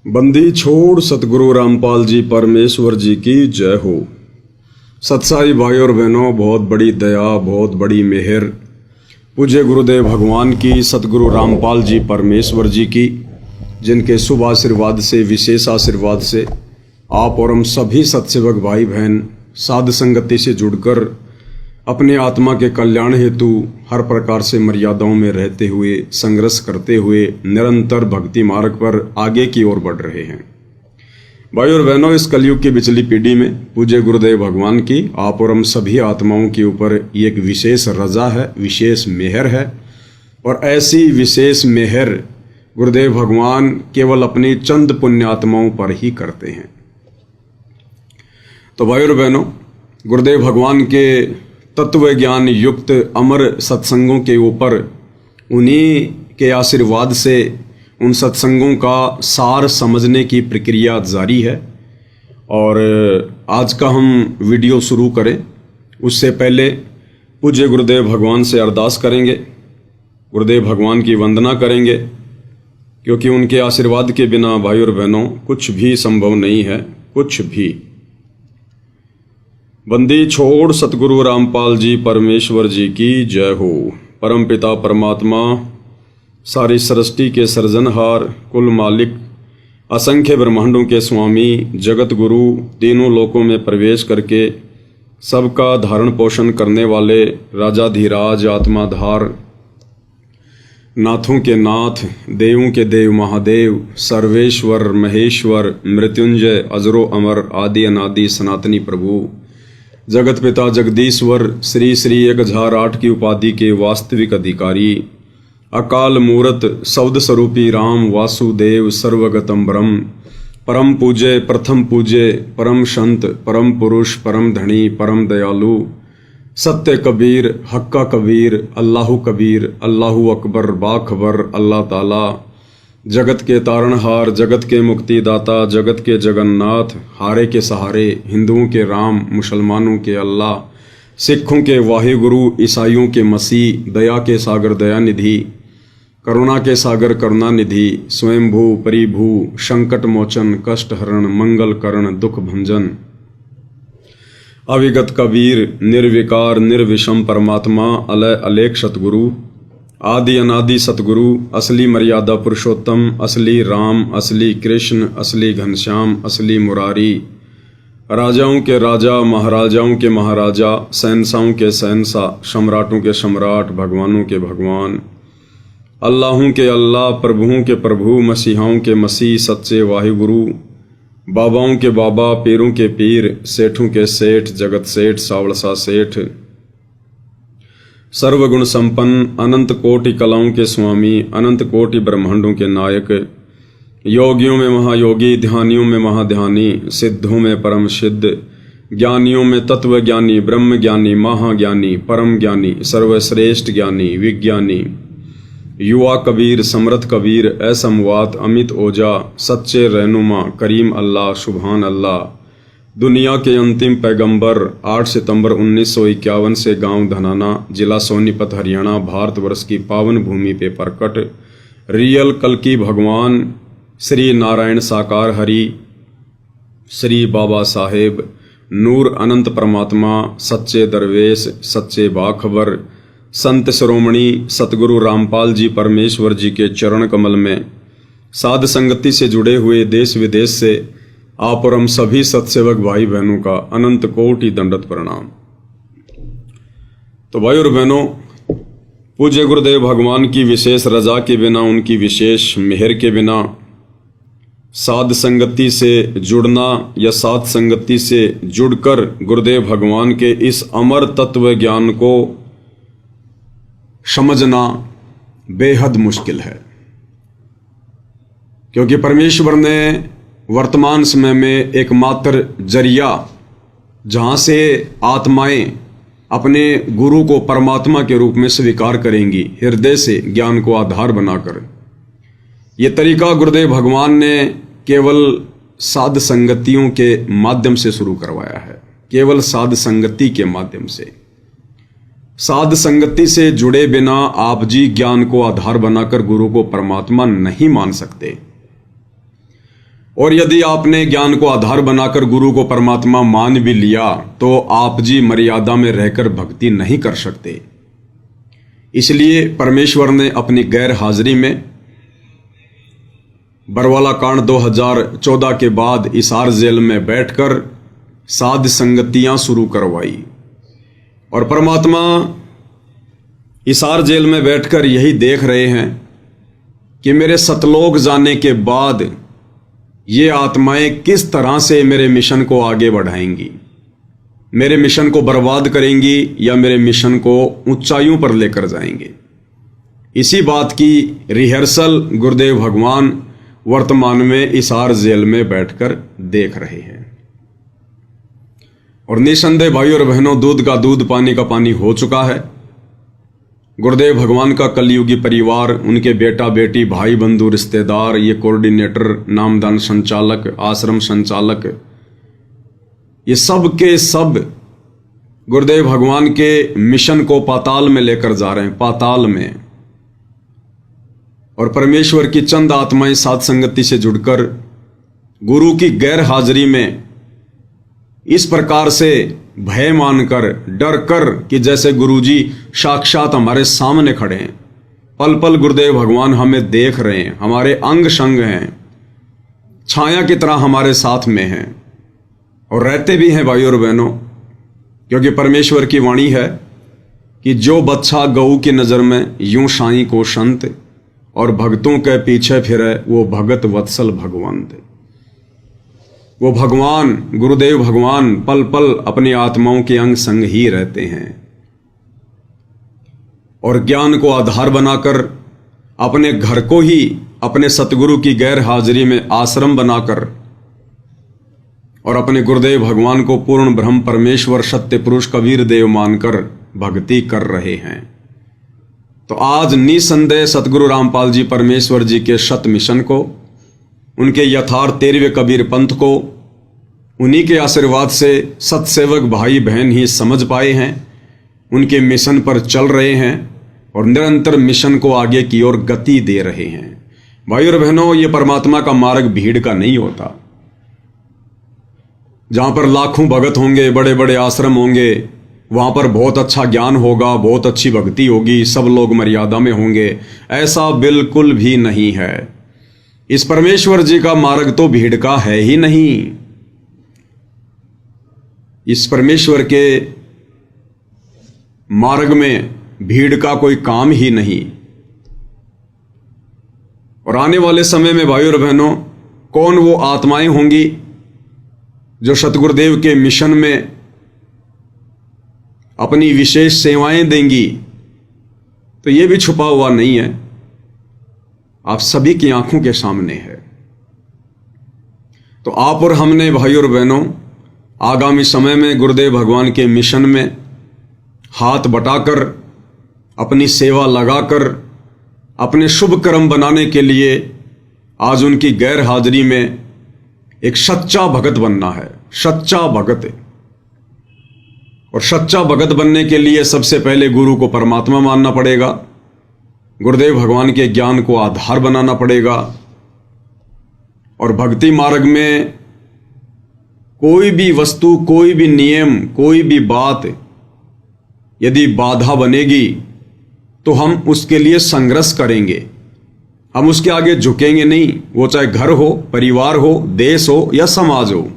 बंदी छोड़ सतगुरु रामपाल जी परमेश्वर जी की जय हो। सत्साई भाई और बहनों, बहुत बड़ी दया, बहुत बड़ी मेहर पूज्य गुरुदेव भगवान की, सतगुरु रामपाल जी परमेश्वर जी की, जिनके शुभ आशीर्वाद से, विशेष आशीर्वाद से आप और हम सभी सत्सेवक भाई बहन साध संगति से जुड़कर अपने आत्मा के कल्याण हेतु हर प्रकार से मर्यादाओं में रहते हुए, संघर्ष करते हुए निरंतर भक्ति मार्ग पर आगे की ओर बढ़ रहे हैं। भाई और बहनों, इस कलयुग की बिचली पीढ़ी में पूज्य गुरुदेव भगवान की आप और हम सभी आत्माओं के ऊपर एक विशेष रजा है, विशेष मेहर है। और ऐसी विशेष मेहर गुरुदेव भगवान केवल अपनी चंद पुण्य आत्माओं पर ही करते हैं। तो भाई और बहनों, गुरुदेव भगवान के तत्व ज्ञान युक्त अमर सत्संगों के ऊपर उन्हीं के आशीर्वाद से उन सत्संगों का सार समझने की प्रक्रिया जारी है। और आज का हम वीडियो शुरू करें उससे पहले पूज्य गुरुदेव भगवान से अरदास करेंगे, गुरुदेव भगवान की वंदना करेंगे, क्योंकि उनके आशीर्वाद के बिना भाई और बहनों कुछ भी संभव नहीं है, कुछ भी। बंदी छोड़ सतगुरु रामपाल जी परमेश्वर जी की जय हो। परम पिता परमात्मा, सारी सृष्टि के सृजनहार, कुल मालिक, असंख्य ब्रह्मांडों के स्वामी, जगत गुरु, तीनों लोकों में प्रवेश करके सबका धारण पोषण करने वाले राजाधिराज, आत्माधार, नाथों के नाथ, देवों के देव महादेव, सर्वेश्वर महेश्वर, मृत्युंजय, अजरो अमर, आदि अनादि सनातनी प्रभु, जगत पिता जगदीश्वर, श्री श्री 1008 की उपाधि के वास्तविक अधिकारी, अकाल मूरत, शब्द स्वरूपी राम वासुदेव, सर्वगतम ब्रह्म, परम पूज्य, प्रथम पूज्य, परम संत, परम पुरुष, परम धनी, परम दयालु, सत्य कबीर, हक्का कबीर, अल्लाहु कबीर, अल्लाहु अकबर, बाखबर, अल्लाह ताला, जगत के तारणहार, जगत के मुक्तिदाता, जगत के जगन्नाथ, हारे के सहारे, हिंदुओं के राम, मुसलमानों के अल्लाह, सिखों के वाहिगुरु, ईसाइयों के मसीह, दया के सागर दयानिधि, करुणा के सागर करुणानिधि, स्वयंभू परिभू, संकट मोचन, कष्ट हरण, मंगल करण, दुख भंजन, अविगत कबीर, निर्विकार निर्विषम परमात्मा, अलय अलेख सतगुरु, आदि अनादि सतगुरु, असली मर्यादा पुरुषोत्तम, असली राम, असली कृष्ण, असली घनश्याम, असली मुरारी, राजाओं के राजा, महाराजाओं के महाराजा, शहंशाहों के शहंशाह, सम्राटों के सम्राट, भगवानों के भगवान, अल्लाहों के अल्लाह, प्रभुओं के प्रभु, मसीहाओं के मसीह, सच्चे वाहिगुरु, बाबाओं के बाबा, पीरों के पीर, सेठों के सेठ, जगत सेठ, सावड़सा सेठ, सर्वगुण संपन्न, अनंत कोटि कलाओं के स्वामी, अनंत कोटि ब्रह्मांडों के नायक, योगियों में महायोगी, ध्यानियों में महाध्यानी, सिद्धों में परम सिद्ध, ज्ञानियों में तत्व ज्ञानी, ब्रह्म ज्ञानी, महाज्ञानी, परम ज्ञानी, सर्वश्रेष्ठ ज्ञानी, विज्ञानी, युवा कबीर, समर्थ कबीर, असमवात, अमित ओजा, सच्चे रहनुमा, करीम अल्लाह, सुभान अल्लाह, दुनिया के अंतिम पैगंबर, 8 सितंबर 1951 से गांव धनाना, जिला सोनीपत, हरियाणा, भारतवर्ष की पावन भूमि पे प्रकट रियल कल्कि भगवान श्री नारायण साकार हरि, श्री बाबा साहेब, नूर अनंत परमात्मा, सच्चे दरवेश, सच्चे बाखबर, संत शिरोमणि सतगुरु रामपाल जी परमेश्वर जी के चरण कमल में साध संगति से जुड़े हुए देश विदेश से आप और हम सभी सत्सेवक भाई बहनों का अनंत कोटि दंडवत प्रणाम। तो भाई और बहनों, पूज्य गुरुदेव भगवान की विशेष रजा के बिना, उनकी विशेष मेहर के बिना साध संगति से जुड़ना या साध संगति से जुड़कर गुरुदेव भगवान के इस अमर तत्व ज्ञान को समझना बेहद मुश्किल है, क्योंकि परमेश्वर ने वर्तमान समय में एकमात्र जरिया जहाँ से आत्माएं अपने गुरु को परमात्मा के रूप में स्वीकार करेंगी, हृदय से ज्ञान को आधार बनाकर, ये तरीका गुरुदेव भगवान ने केवल साध संगतियों के माध्यम से शुरू करवाया है। केवल साध संगति के माध्यम से, साध संगति से जुड़े बिना आप जी ज्ञान को आधार बनाकर गुरु को परमात्मा नहीं मान सकते। और यदि आपने ज्ञान को आधार बनाकर गुरु को परमात्मा मान भी लिया तो आप जी मर्यादा में रहकर भक्ति नहीं कर सकते। इसलिए परमेश्वर ने अपनी गैर हाजिरी में बरवाला कांड 2014 के बाद हिसार जेल में बैठकर साध संगतियां शुरू करवाई। और परमात्मा हिसार जेल में बैठकर यही देख रहे हैं कि मेरे सतलोक जाने के बाद ये आत्माएं किस तरह से मेरे मिशन को आगे बढ़ाएंगी, मेरे मिशन को बर्बाद करेंगी या मेरे मिशन को ऊंचाइयों पर लेकर जाएंगे। इसी बात की रिहर्सल गुरुदेव भगवान वर्तमान में हिसार जेल में बैठकर देख रहे हैं। और निसंदेह भाई और बहनों, दूध का दूध पानी का पानी हो चुका है। गुरुदेव भगवान का कलयुगी परिवार, उनके बेटा बेटी, भाई बंधु, रिश्तेदार, ये कोऑर्डिनेटर, नामदान संचालक, आश्रम संचालक, ये सब के सब गुरुदेव भगवान के मिशन को पाताल में लेकर जा रहे हैं, पाताल में। और परमेश्वर की चंद आत्माएं साध संगति से जुड़कर गुरु की गैर हाजिरी में इस प्रकार से भय मानकर, डर कर कि जैसे गुरुजी साक्षात हमारे सामने खड़े हैं, पल पल गुरुदेव भगवान हमें देख रहे हैं, हमारे अंग संग हैं, छाया की तरह हमारे साथ में हैं और रहते भी हैं भाई और बहनों। क्योंकि परमेश्वर की वाणी है कि जो बच्चा गऊ की नजर में यूं साईं को संत और भक्तों के पीछे फिरे वो भगत वत्सल भगवंत। वो भगवान गुरुदेव भगवान पल पल अपनी आत्माओं के अंग संग ही रहते हैं। और ज्ञान को आधार बनाकर अपने घर को ही अपने सतगुरु की गैर हाजिरी में आश्रम बनाकर और अपने गुरुदेव भगवान को पूर्ण ब्रह्म परमेश्वर सत्य पुरुष कबीर देव मानकर भक्ति कर रहे हैं। तो आज निसंदेह सतगुरु रामपाल जी परमेश्वर जी के शत मिशन को, उनके यथार्थ 13वें कबीर पंथ को उन्हीं के आशीर्वाद से सतसेवक भाई बहन ही समझ पाए हैं, उनके मिशन पर चल रहे हैं और निरंतर मिशन को आगे की ओर गति दे रहे हैं। भाई और बहनों, ये परमात्मा का मार्ग भीड़ का नहीं होता। जहां पर लाखों भगत होंगे, बड़े बड़े आश्रम होंगे, वहां पर बहुत अच्छा ज्ञान होगा, बहुत अच्छी भक्ति होगी, सब लोग मर्यादा में होंगे, ऐसा बिल्कुल भी नहीं है। इस परमेश्वर जी का मार्ग तो भीड़ का है ही नहीं। इस परमेश्वर के मार्ग में भीड़ का कोई काम ही नहीं। और आने वाले समय में भाई और बहनों, कौन वो आत्माएं होंगी जो सतगुरुदेव के मिशन में अपनी विशेष सेवाएं देंगी, तो ये भी छुपा हुआ नहीं है, आप सभी की आंखों के सामने है। तो आप और हमने भाई और बहनों आगामी समय में गुरुदेव भगवान के मिशन में हाथ बटाकर, अपनी सेवा लगाकर, अपने शुभ कर्म बनाने के लिए आज उनकी गैर हाजिरी में एक सच्चा भगत बनना है, सच्चा भगत। और सच्चा भगत बनने के लिए सबसे पहले गुरु को परमात्मा मानना पड़ेगा, गुरुदेव भगवान के ज्ञान को आधार बनाना पड़ेगा। और भक्ति मार्ग में कोई भी वस्तु, कोई भी नियम, कोई भी बात यदि बाधा बनेगी तो हम उसके लिए संघर्ष करेंगे, हम उसके आगे झुकेंगे नहीं। वो चाहे घर हो, परिवार हो, देश हो या समाज हो,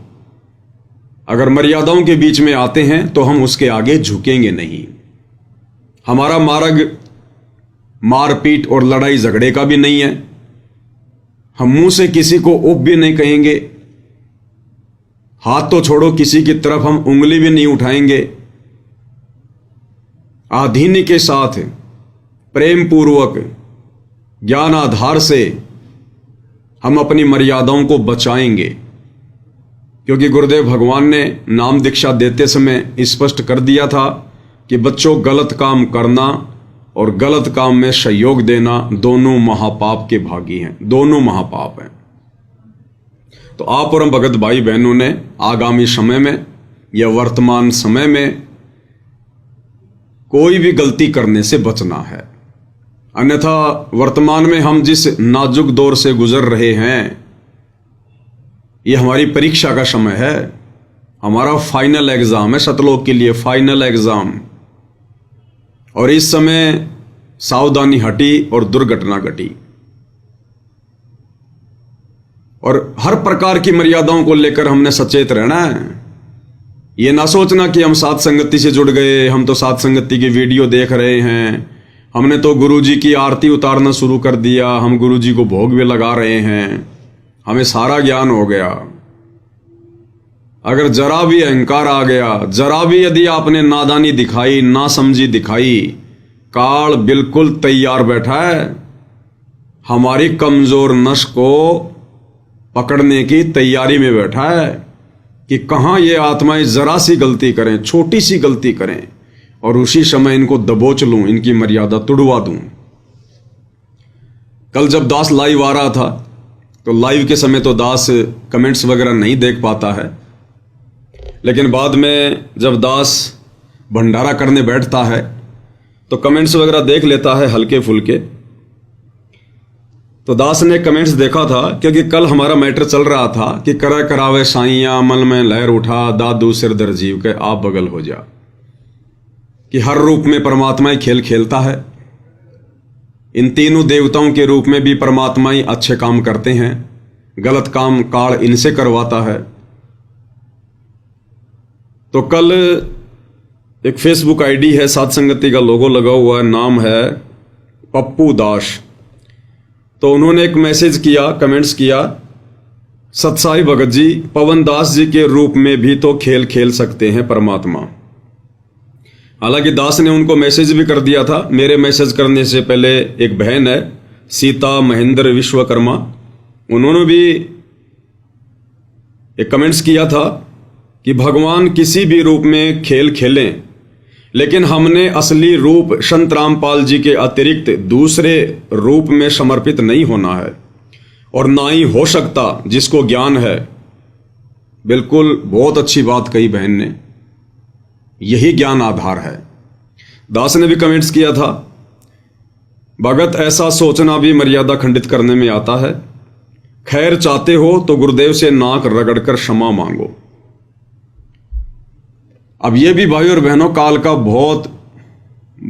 अगर मर्यादाओं के बीच में आते हैं तो हम उसके आगे झुकेंगे नहीं। हमारा मार्ग मारपीट और लड़ाई झगड़े का भी नहीं है। हम मुंह से किसी को उप भी नहीं कहेंगे, हाथ तो छोड़ो किसी की तरफ हम उंगली भी नहीं उठाएंगे। आधीन्य के साथ प्रेम पूर्वक ज्ञान आधार से हम अपनी मर्यादाओं को बचाएंगे। क्योंकि गुरुदेव भगवान ने नाम दीक्षा देते समय स्पष्ट कर दिया था कि बच्चों, गलत काम करना और गलत काम में सहयोग देना दोनों महापाप के भागी हैं, दोनों महापाप हैं। तो आप और हम भगत भाई बहनों ने आगामी समय में या वर्तमान समय में कोई भी गलती करने से बचना है। अन्यथा वर्तमान में हम जिस नाजुक दौर से गुजर रहे हैं, ये हमारी परीक्षा का समय है, हमारा फाइनल एग्जाम है, सतलोक के लिए फाइनल एग्जाम। और इस समय सावधानी हटी और दुर्घटना घटी। और हर प्रकार की मर्यादाओं को लेकर हमने सचेत रहना है। ये ना सोचना कि हम साथ संगति से जुड़ गए, हम तो साथ संगति की वीडियो देख रहे हैं, हमने तो गुरुजी की आरती उतारना शुरू कर दिया, हम गुरुजी को भोग भी लगा रहे हैं, हमें सारा ज्ञान हो गया। अगर जरा भी अहंकार आ गया, जरा भी यदि आपने नादानी दिखाई, ना समझी दिखाई, काल बिल्कुल तैयार बैठा है हमारी कमजोर नस को पकड़ने की तैयारी में बैठा है कि कहां ये आत्माएं जरा सी गलती करें, छोटी सी गलती करें, और उसी समय इनको दबोच लूं, इनकी मर्यादा तुड़वा दूं। कल जब दास लाइव आ रहा था तो लाइव के समय तो दास कमेंट्स वगैरह नहीं देख पाता है, लेकिन बाद में जब दास भंडारा करने बैठता है तो कमेंट्स वगैरह देख लेता है हल्के फुल्के। तो दास ने कमेंट्स देखा था, क्योंकि कल हमारा मैटर चल रहा था कि करा करावे साइया मन में लहर उठा, दादू सिर दर जीव के आप बगल हो जा, कि हर रूप में परमात्मा ही खेल खेलता है। इन तीनों देवताओं के रूप में भी परमात्मा ही अच्छे काम करते हैं, गलत काम काल इनसे करवाता है। तो कल एक फेसबुक आईडी है, साथ संगति का लोगो लगा हुआ है, नाम है पप्पू दास। तो उन्होंने एक मैसेज किया, कमेंट्स किया, सतसाई भगत जी पवन दास जी के रूप में भी तो खेल खेल सकते हैं परमात्मा। हालांकि दास ने उनको मैसेज भी कर दिया था। मेरे मैसेज करने से पहले एक बहन है सीता महेंद्र विश्वकर्मा, उन्होंने भी एक कमेंट्स किया था कि भगवान किसी भी रूप में खेल खेलें, लेकिन हमने असली रूप संत रामपाल जी के अतिरिक्त दूसरे रूप में समर्पित नहीं होना है, और ना ही हो सकता जिसको ज्ञान है। बिल्कुल बहुत अच्छी बात कही बहन ने, यही ज्ञान आधार है। दास ने भी कमेंट्स किया था, भगत ऐसा सोचना भी मर्यादा खंडित करने में आता है, खैर चाहते हो तो गुरुदेव से नाक रगड़कर क्षमा मांगो। अब ये भी भाई और बहनों काल का बहुत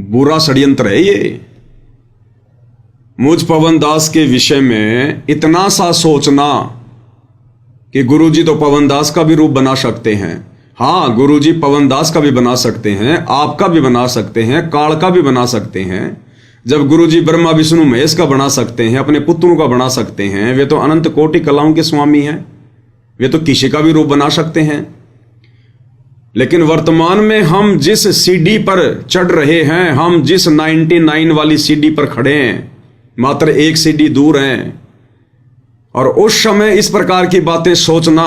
बुरा षड्यंत्र है ये। मुझ पवन दास के विषय में इतना सा सोचना कि गुरुजी तो पवन दास का भी रूप बना सकते हैं। हाँ, गुरुजी पवन दास का भी बना सकते हैं, आपका भी बना सकते हैं, काल का भी बना सकते हैं। जब गुरुजी ब्रह्मा विष्णु महेश का बना सकते हैं, अपने पुत्रों का बना सकते हैं, वे तो अनंत कोटि कलाओं के स्वामी हैं, वे तो किसी का भी रूप बना सकते हैं। लेकिन वर्तमान में हम जिस सीढ़ी पर चढ़ रहे हैं, हम जिस 99 वाली सीढ़ी पर खड़े हैं, मात्र एक सीढ़ी दूर हैं। और उस समय इस प्रकार की बातें सोचना,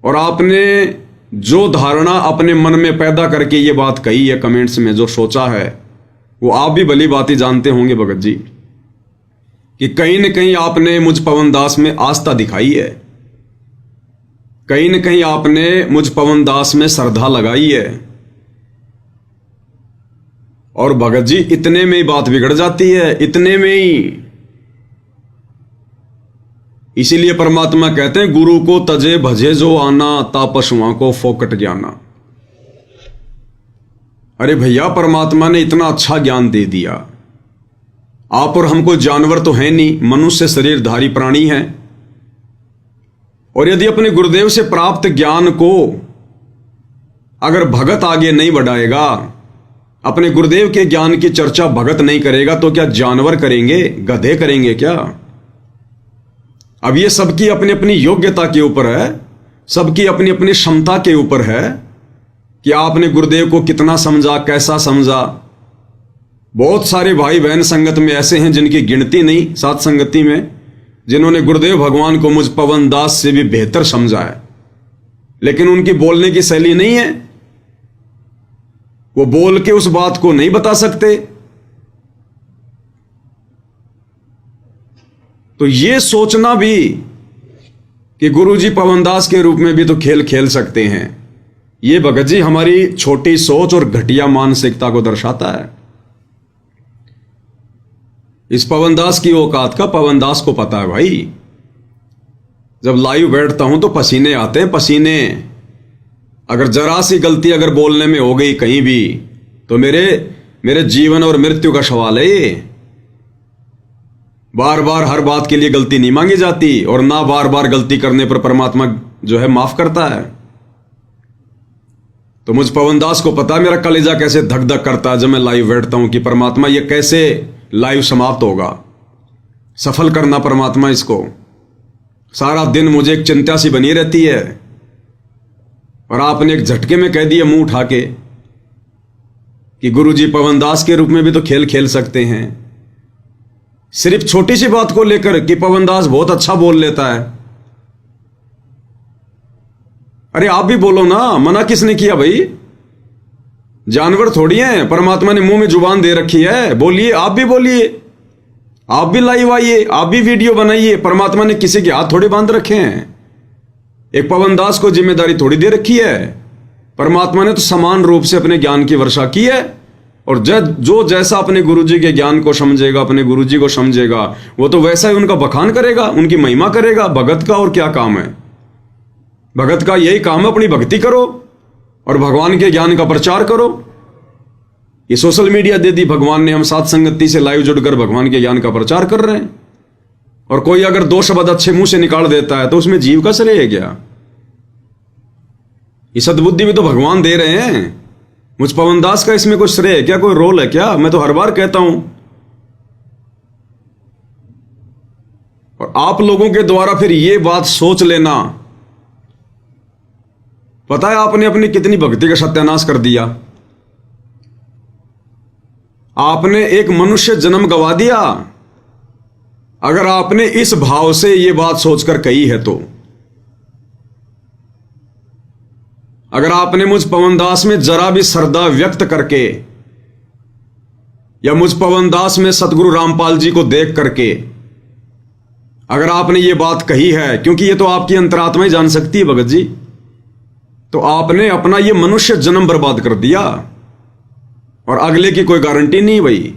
और आपने जो धारणा अपने मन में पैदा करके ये बात कही है कमेंट्स में, जो सोचा है, वो आप भी भली बात ही जानते होंगे भगत जी, कि कहीं न कहीं आपने मुझ पवन दास में आस्था दिखाई है, कहीं न कहीं आपने मुझ पवन दास में श्रद्धा लगाई है। और भगत जी इतने में ही बात बिगड़ जाती है, इतने में ही। इसीलिए परमात्मा कहते हैं, गुरु को तजे भजे जो आना, तापसुआ को फोकट ज्ञाना। अरे भैया, परमात्मा ने इतना अच्छा ज्ञान दे दिया, आप और हमको जानवर तो है नहीं, मनुष्य शरीरधारी प्राणी हैं। और यदि अपने गुरुदेव से प्राप्त ज्ञान को अगर भगत आगे नहीं बढ़ाएगा, अपने गुरुदेव के ज्ञान की चर्चा भगत नहीं करेगा, तो क्या जानवर करेंगे, गधे करेंगे क्या? अब ये सबकी अपनी अपनी योग्यता के ऊपर है, सबकी अपनी अपनी क्षमता के ऊपर है कि आपने गुरुदेव को कितना समझा, कैसा समझा। बहुत सारे भाई बहन संगत में ऐसे हैं जिनकी गिनती नहीं, साथ संगति में, जिन्होंने गुरुदेव भगवान को मुझ पवन दास से भी बेहतर समझा है, लेकिन उनकी बोलने की शैली नहीं है, वो बोल के उस बात को नहीं बता सकते। तो ये सोचना भी कि गुरुजी पवन दास के रूप में भी तो खेल खेल सकते हैं, ये भगत जी हमारी छोटी सोच और घटिया मानसिकता को दर्शाता है। इस पवन दास की औकात का पवन दास को पता है भाई। जब लाइव बैठता हूं तो पसीने आते हैं, पसीने। अगर जरा सी गलती अगर बोलने में हो गई कहीं भी तो मेरे जीवन और मृत्यु का सवाल है ये। बार बार हर बात के लिए गलती नहीं मांगी जाती, और ना बार बार गलती करने पर परमात्मा जो है माफ करता है। तो मुझ पवन दास को पता है मेरा कलेजा कैसे धक धक करता है जब मैं लाइव बैठता हूं कि परमात्मा ये कैसे लाइव समाप्त होगा, सफल करना परमात्मा इसको। सारा दिन मुझे एक चिंता सी बनी रहती है, और आपने एक झटके में कह दिया मुंह उठा के कि गुरुजी पवन दास के रूप में भी तो खेल खेल सकते हैं। सिर्फ छोटी सी बात को लेकर कि पवन दास बहुत अच्छा बोल लेता है। अरे आप भी बोलो ना, मना किसने किया भाई? जानवर थोड़ी हैं, परमात्मा ने मुंह में जुबान दे रखी है। बोलिए, आप भी बोलिए, आप भी लाइव आइए, आप भी वीडियो बनाइए। परमात्मा ने किसी के हाथ थोड़ी बांध रखे हैं। एक पवन दास को जिम्मेदारी थोड़ी दे रखी है। परमात्मा ने तो समान रूप से अपने ज्ञान की वर्षा की है, और जो जैसा अपने गुरुजी के ज्ञान को समझेगा, अपने गुरुजी को समझेगा, वो तो वैसा ही उनका बखान करेगा, उनकी महिमा करेगा। भगत का और क्या काम है? भगत का यही काम है, अपनी भक्ति करो और भगवान के ज्ञान का प्रचार करो। ये सोशल मीडिया दे दी भगवान ने, हम साथ संगति से लाइव जुड़कर भगवान के ज्ञान का प्रचार कर रहे हैं। और कोई अगर दो शब्द अच्छे मुंह से निकाल देता है तो उसमें जीव का श्रेय है क्या? ये सद्बुद्धि भी तो भगवान दे रहे हैं। मुझ पवन दास का इसमें कोई श्रेय है क्या, कोई रोल है क्या? मैं तो हर बार कहता हूं, और आप लोगों के द्वारा फिर ये बात सोच लेना। पता है आपने अपनी कितनी भक्ति का सत्यानाश कर दिया। आपने एक मनुष्य जन्म गवा दिया। अगर आपने इस भाव से ये बात सोचकर कही है तो, अगर आपने मुझ पवन दास में जरा भी श्रद्धा व्यक्त करके, या मुझ पवन दास में सतगुरु रामपाल जी को देख करके अगर आपने ये बात कही है, क्योंकि ये तो आपकी अंतरात्मा ही जान सकती है भगत जी, तो आपने अपना ये मनुष्य जन्म बर्बाद कर दिया, और अगले की कोई गारंटी नहीं भाई।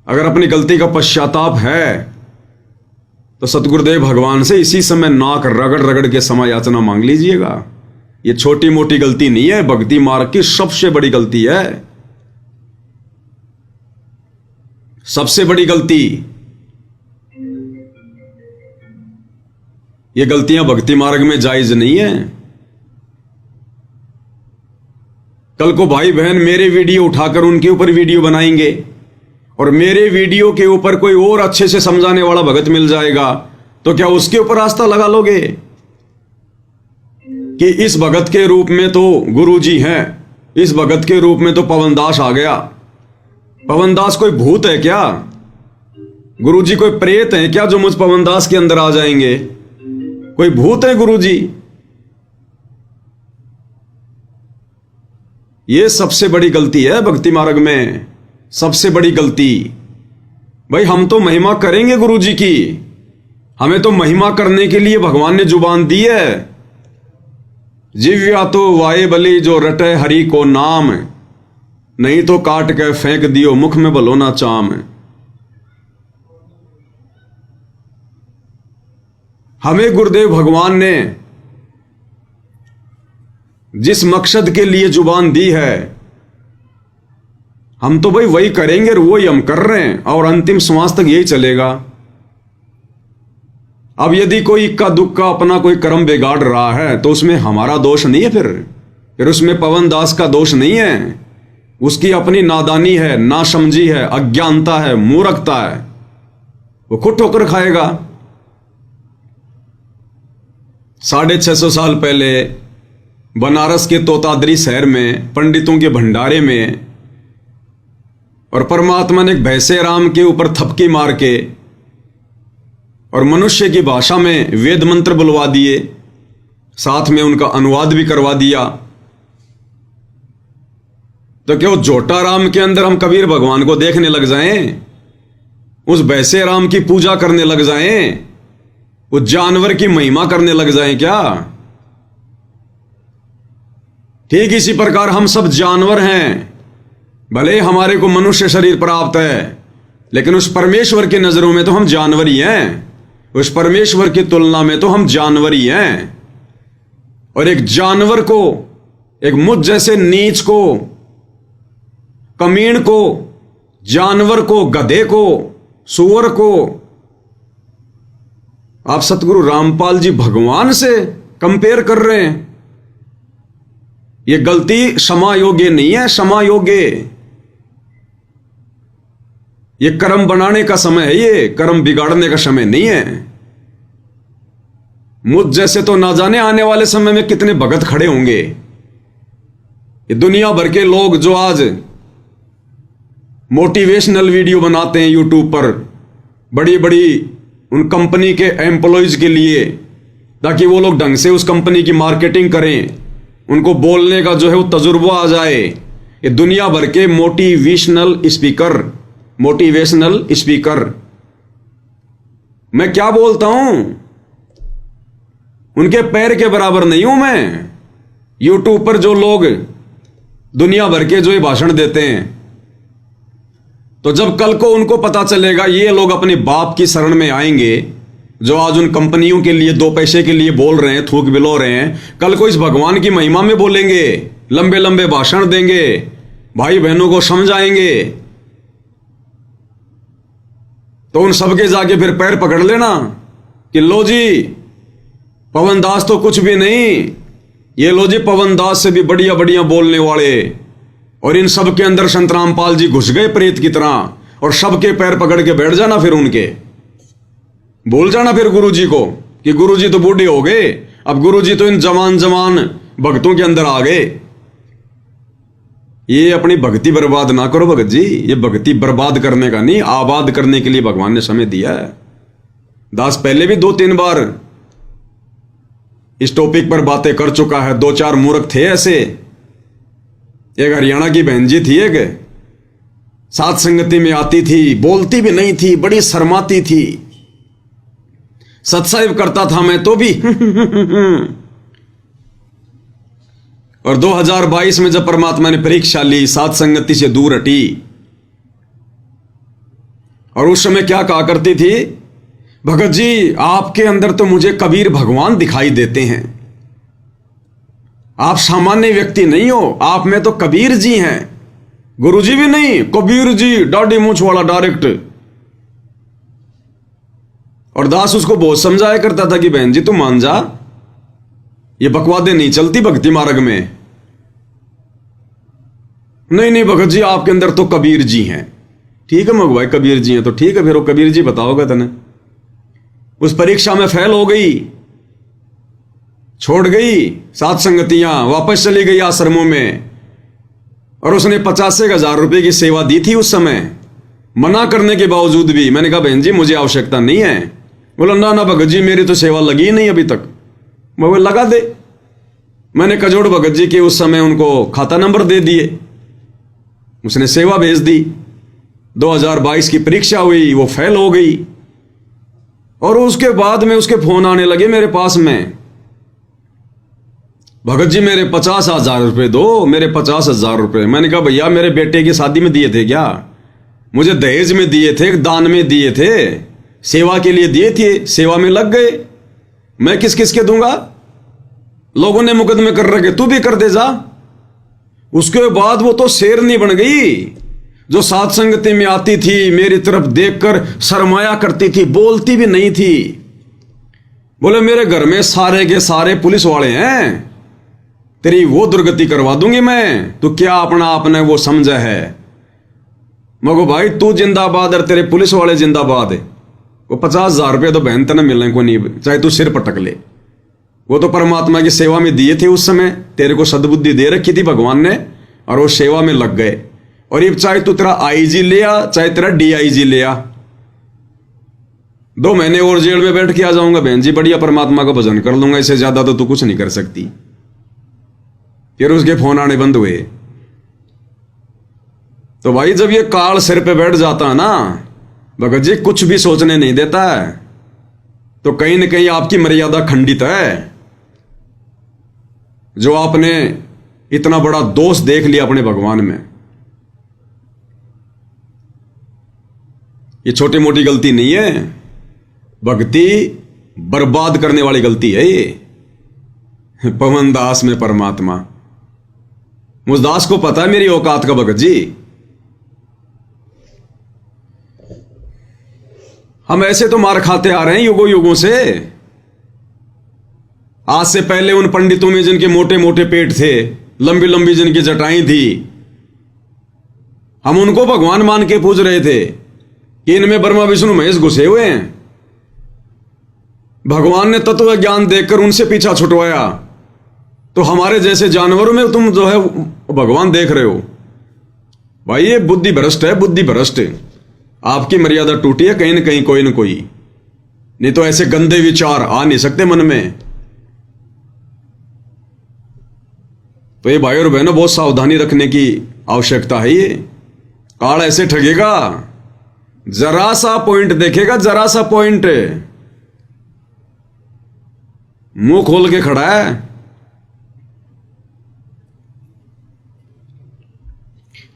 अगर अपनी गलती का पश्चाताप है तो सतगुरुदेव भगवान से इसी समय नाक रगड़ रगड़ के समय याचना मांग लीजिएगा। ये छोटी मोटी गलती नहीं है, भक्ति मार्ग की सबसे बड़ी गलती है, सबसे बड़ी गलती। ये गलतियां भक्ति मार्ग में जायज नहीं है। कल को भाई बहन मेरे वीडियो उठाकर उनके ऊपर वीडियो बनाएंगे, और मेरे वीडियो के ऊपर कोई और अच्छे से समझाने वाला भगत मिल जाएगा, तो क्या उसके ऊपर आस्था लगा लोगे कि इस भगत के रूप में तो गुरुजी हैं, इस भगत के रूप में तो पवन दास आ गया? पवन दास कोई भूत है क्या? गुरुजी कोई प्रेत है क्या जो मुझ पवन दास के अंदर आ जाएंगे? कोई भूत है गुरुजी? ये सबसे बड़ी गलती है भक्ति मार्ग में, सबसे बड़ी गलती। भाई हम तो महिमा करेंगे गुरुजी की, हमें तो महिमा करने के लिए भगवान ने जुबान दी है। जिव्या तो वाये बली जो रटे हरि को नाम, नहीं तो काट के फेंक दियो मुख में बलो ना चाम। हमें गुरुदेव भगवान ने जिस मकसद के लिए जुबान दी है, हम तो भाई वही करेंगे और वही हम कर रहे हैं, और अंतिम श्वास तक यही चलेगा। अब यदि कोई इक्का दुक्का अपना कोई कर्म बिगाड़ रहा है तो उसमें हमारा दोष नहीं है, फिर उसमें पवन दास का दोष नहीं है। उसकी अपनी नादानी है, नासमझी है, अज्ञानता है, मूर्खता है, वो खुद ठोकर खाएगा। 650 साल पहले बनारस के तोतादरी शहर में पंडितों के भंडारे में, और परमात्मा ने एक भैंसे राम के ऊपर थपकी मार के और मनुष्य की भाषा में वेद मंत्र बुलवा दिए, साथ में उनका अनुवाद भी करवा दिया। तो क्या उस जोटा राम के अंदर हम कबीर भगवान को देखने लग जाएं, उस भैंसे राम की पूजा करने लग जाएं, उस जानवर की महिमा करने लग जाएं क्या? ठीक इसी प्रकार हम सब जानवर हैं। भले हमारे को मनुष्य शरीर प्राप्त है, लेकिन उस परमेश्वर की नजरों में तो हम जानवर ही हैं। उस परमेश्वर की तुलना में तो हम जानवर ही हैं। और एक जानवर को, एक मुझ जैसे नीच को, कमीण को, जानवर को, गधे को, सुअर को आप सतगुरु रामपाल जी भगवान से कंपेयर कर रहे हैं। यह गलती क्षमा योग्य नहीं है, क्षमा योग्य। यह कर्म बनाने का समय है, ये कर्म बिगाड़ने का समय नहीं है। मुझ जैसे तो ना जाने आने वाले समय में कितने भगत खड़े होंगे। ये दुनिया भर के लोग जो आज मोटिवेशनल वीडियो बनाते हैं यूट्यूब पर, बड़ी बड़ी उन कंपनी के एम्प्लॉयज के लिए, ताकि वो लोग ढंग से उस कंपनी की मार्केटिंग करें, उनको बोलने का जो है वो तजुर्बा आ जाए। ये दुनिया भर के मोटिवेशनल स्पीकर मैं क्या बोलता हूं, उनके पैर के बराबर नहीं हूं मैं। यूट्यूब पर जो लोग दुनिया भर के जो ये भाषण देते हैं, तो जब कल को उनको पता चलेगा ये लोग अपने बाप की शरण में आएंगे, जो आज उन कंपनियों के लिए 2 पैसे के लिए बोल रहे हैं, थूक बिलो रहे हैं, कल को इस भगवान की महिमा में बोलेंगे, लंबे लंबे भाषण देंगे, भाई बहनों को समझाएंगे, तो उन सबके जाके फिर पैर पकड़ लेना कि लो जी पवन दास तो कुछ भी नहीं, ये लो जी पवन दास से भी बढ़िया बढ़िया बोलने वाले। और इन सब के अंदर संत रामपाल जी घुस गए प्रेत की तरह, और सबके पैर पकड़ के बैठ जाना, फिर उनके भूल जाना फिर गुरु जी को कि गुरु जी तो बूढ़े हो गए, अब गुरु जी तो इन जवान भक्तों के अंदर आ गए। ये अपनी भक्ति बर्बाद ना करो भगत जी, ये भक्ति बर्बाद करने का नहीं, आबाद करने के लिए भगवान ने समय दिया है। दास पहले भी 2-3 बार इस टॉपिक पर बातें कर चुका है। 2-4 मूर्ख थे ऐसे। एक हरियाणा की बहन जी थी, एक साथ संगति में आती थी, बोलती भी नहीं थी, बड़ी शर्माती थी, सत्संग करता था मैं तो भी और 2022 में जब परमात्मा ने परीक्षा ली, साथ संगति से दूर हटी, और उस समय क्या कहा करती थी, भगत जी आपके अंदर तो मुझे कबीर भगवान दिखाई देते हैं, आप सामान्य व्यक्ति नहीं हो, आप में तो कबीर जी हैं, गुरु जी भी नहीं, कबीर जी, दाढ़ी मूंछ वाला डायरेक्ट। और दास उसको बहुत समझाया करता था कि बहन जी तू मान जा, ये बकवादे नहीं चलती भक्ति मार्ग में। नहीं भगत जी आपके अंदर तो कबीर जी हैं। ठीक है मगवाई, कबीर जी हैं तो ठीक है, फिर वो कबीर जी बताओगे तने। उस परीक्षा में फेल हो गई, छोड़ गई साथ संगतियां, वापस चली गई आश्रमों में, और उसने 85,000 रुपए की सेवा दी थी उस समय। मना करने के बावजूद भी मैंने कहा बहन जी मुझे आवश्यकता नहीं है। बोला ना भगत जी मेरी तो सेवा लगी नहीं अभी तक। मैं बोला लगा दे। मैंने कजोड़ भगत जी के उस समय उनको खाता नंबर दे दिए, उसने सेवा भेज दी। 2022 की परीक्षा हुई, वो फेल हो गई, और उसके बाद में उसके फोन आने लगे मेरे पास में, भगत जी मेरे 50,000 रुपए दो, मेरे 50,000 रुपए। मैंने कहा भैया मेरे बेटे की शादी में दिए थे क्या? मुझे दहेज में दिए थे, दान में दिए थे, सेवा के लिए दिए थे, सेवा में लग गए, मैं किस किस के दूंगा? लोगों ने मुकदमे कर रखे, तू भी कर दे जा। उसके बाद वो तो शेरनी बन गई, जो साथ संगति में आती थी, मेरी तरफ देखकर शर्माया करती थी, बोलती भी नहीं थी। बोले मेरे घर में सारे के सारे पुलिस वाले हैं, तेरी वो दुर्गति करवा दूंगी मैं, तो क्या अपना आपने वो समझा है? मगो भाई तू जिंदाबाद और तेरे पुलिस वाले जिंदाबाद है। वो 50,000 रुपये तो बहन तने मिलने को नहीं, चाहे तू सिर पटक ले। वो तो परमात्मा की सेवा में दिए थे उस समय, तेरे को सद्बुद्धि दे रखी थी भगवान ने, और वो सेवा में लग गए। और ये चाहे तू तेरा आईजी ले आ, चाहे तेरा डीआईजी ले आ, 2 महीने और जेल में बैठ के आ जाऊंगा बहन जी, बढ़िया परमात्मा का भजन कर लूंगा, इससे ज्यादा तो तू कुछ नहीं कर सकती। फिर उसके फोन आने बंद हुए। तो भाई जब ये काल सिर पे बैठ जाता है ना भगत जी, कुछ भी सोचने नहीं देता है, तो कहीं ना कहीं आपकी मर्यादा खंडित है। जो आपने इतना बड़ा दोष देख लिया अपने भगवान में। ये छोटी मोटी गलती नहीं है, भक्ति बर्बाद करने वाली गलती है ये। पवन दास में परमात्मा, मुझ दास को पता है मेरी औकात का भगत जी। हम ऐसे तो मार खाते आ रहे हैं युगों युगों से। आज से पहले उन पंडितों में जिनके मोटे मोटे पेट थे, लंबी लंबी जिनकी जटाएं थी, हम उनको भगवान मान के पूज रहे थे कि इनमें ब्रह्मा विष्णु महेश घुसे हुए हैं। भगवान ने तत्व ज्ञान देकर उनसे पीछा छुटवाया, तो हमारे जैसे जानवरों में तुम जो है भगवान देख रहे हो। भाई ये बुद्धि भ्रष्ट है, बुद्धि भ्रष्ट। आपकी मर्यादा टूटी है कहीं न कहीं, कोई न कोई, नहीं तो ऐसे गंदे विचार आ नहीं सकते मन में। तो ये भाई और बहनों बहुत सावधानी रखने की आवश्यकता है। ये काल ऐसे ठगेगा, जरा सा पॉइंट देखेगा, जरा सा पॉइंट, मुंह खोल के खड़ा है।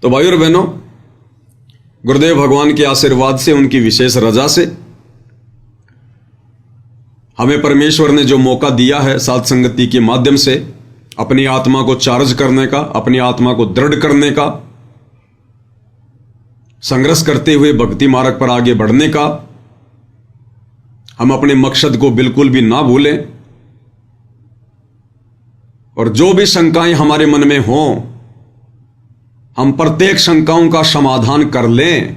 तो भाई और बहनों, गुरुदेव भगवान के आशीर्वाद से, उनकी विशेष रजा से हमें परमेश्वर ने जो मौका दिया है साध संगति के माध्यम से अपनी आत्मा को चार्ज करने का, अपनी आत्मा को दृढ़ करने का, संघर्ष करते हुए भक्ति मार्ग पर आगे बढ़ने का, हम अपने मकसद को बिल्कुल भी ना भूलें। और जो भी शंकाएं हमारे मन में हों, हम प्रत्येक शंकाओं का समाधान कर लें,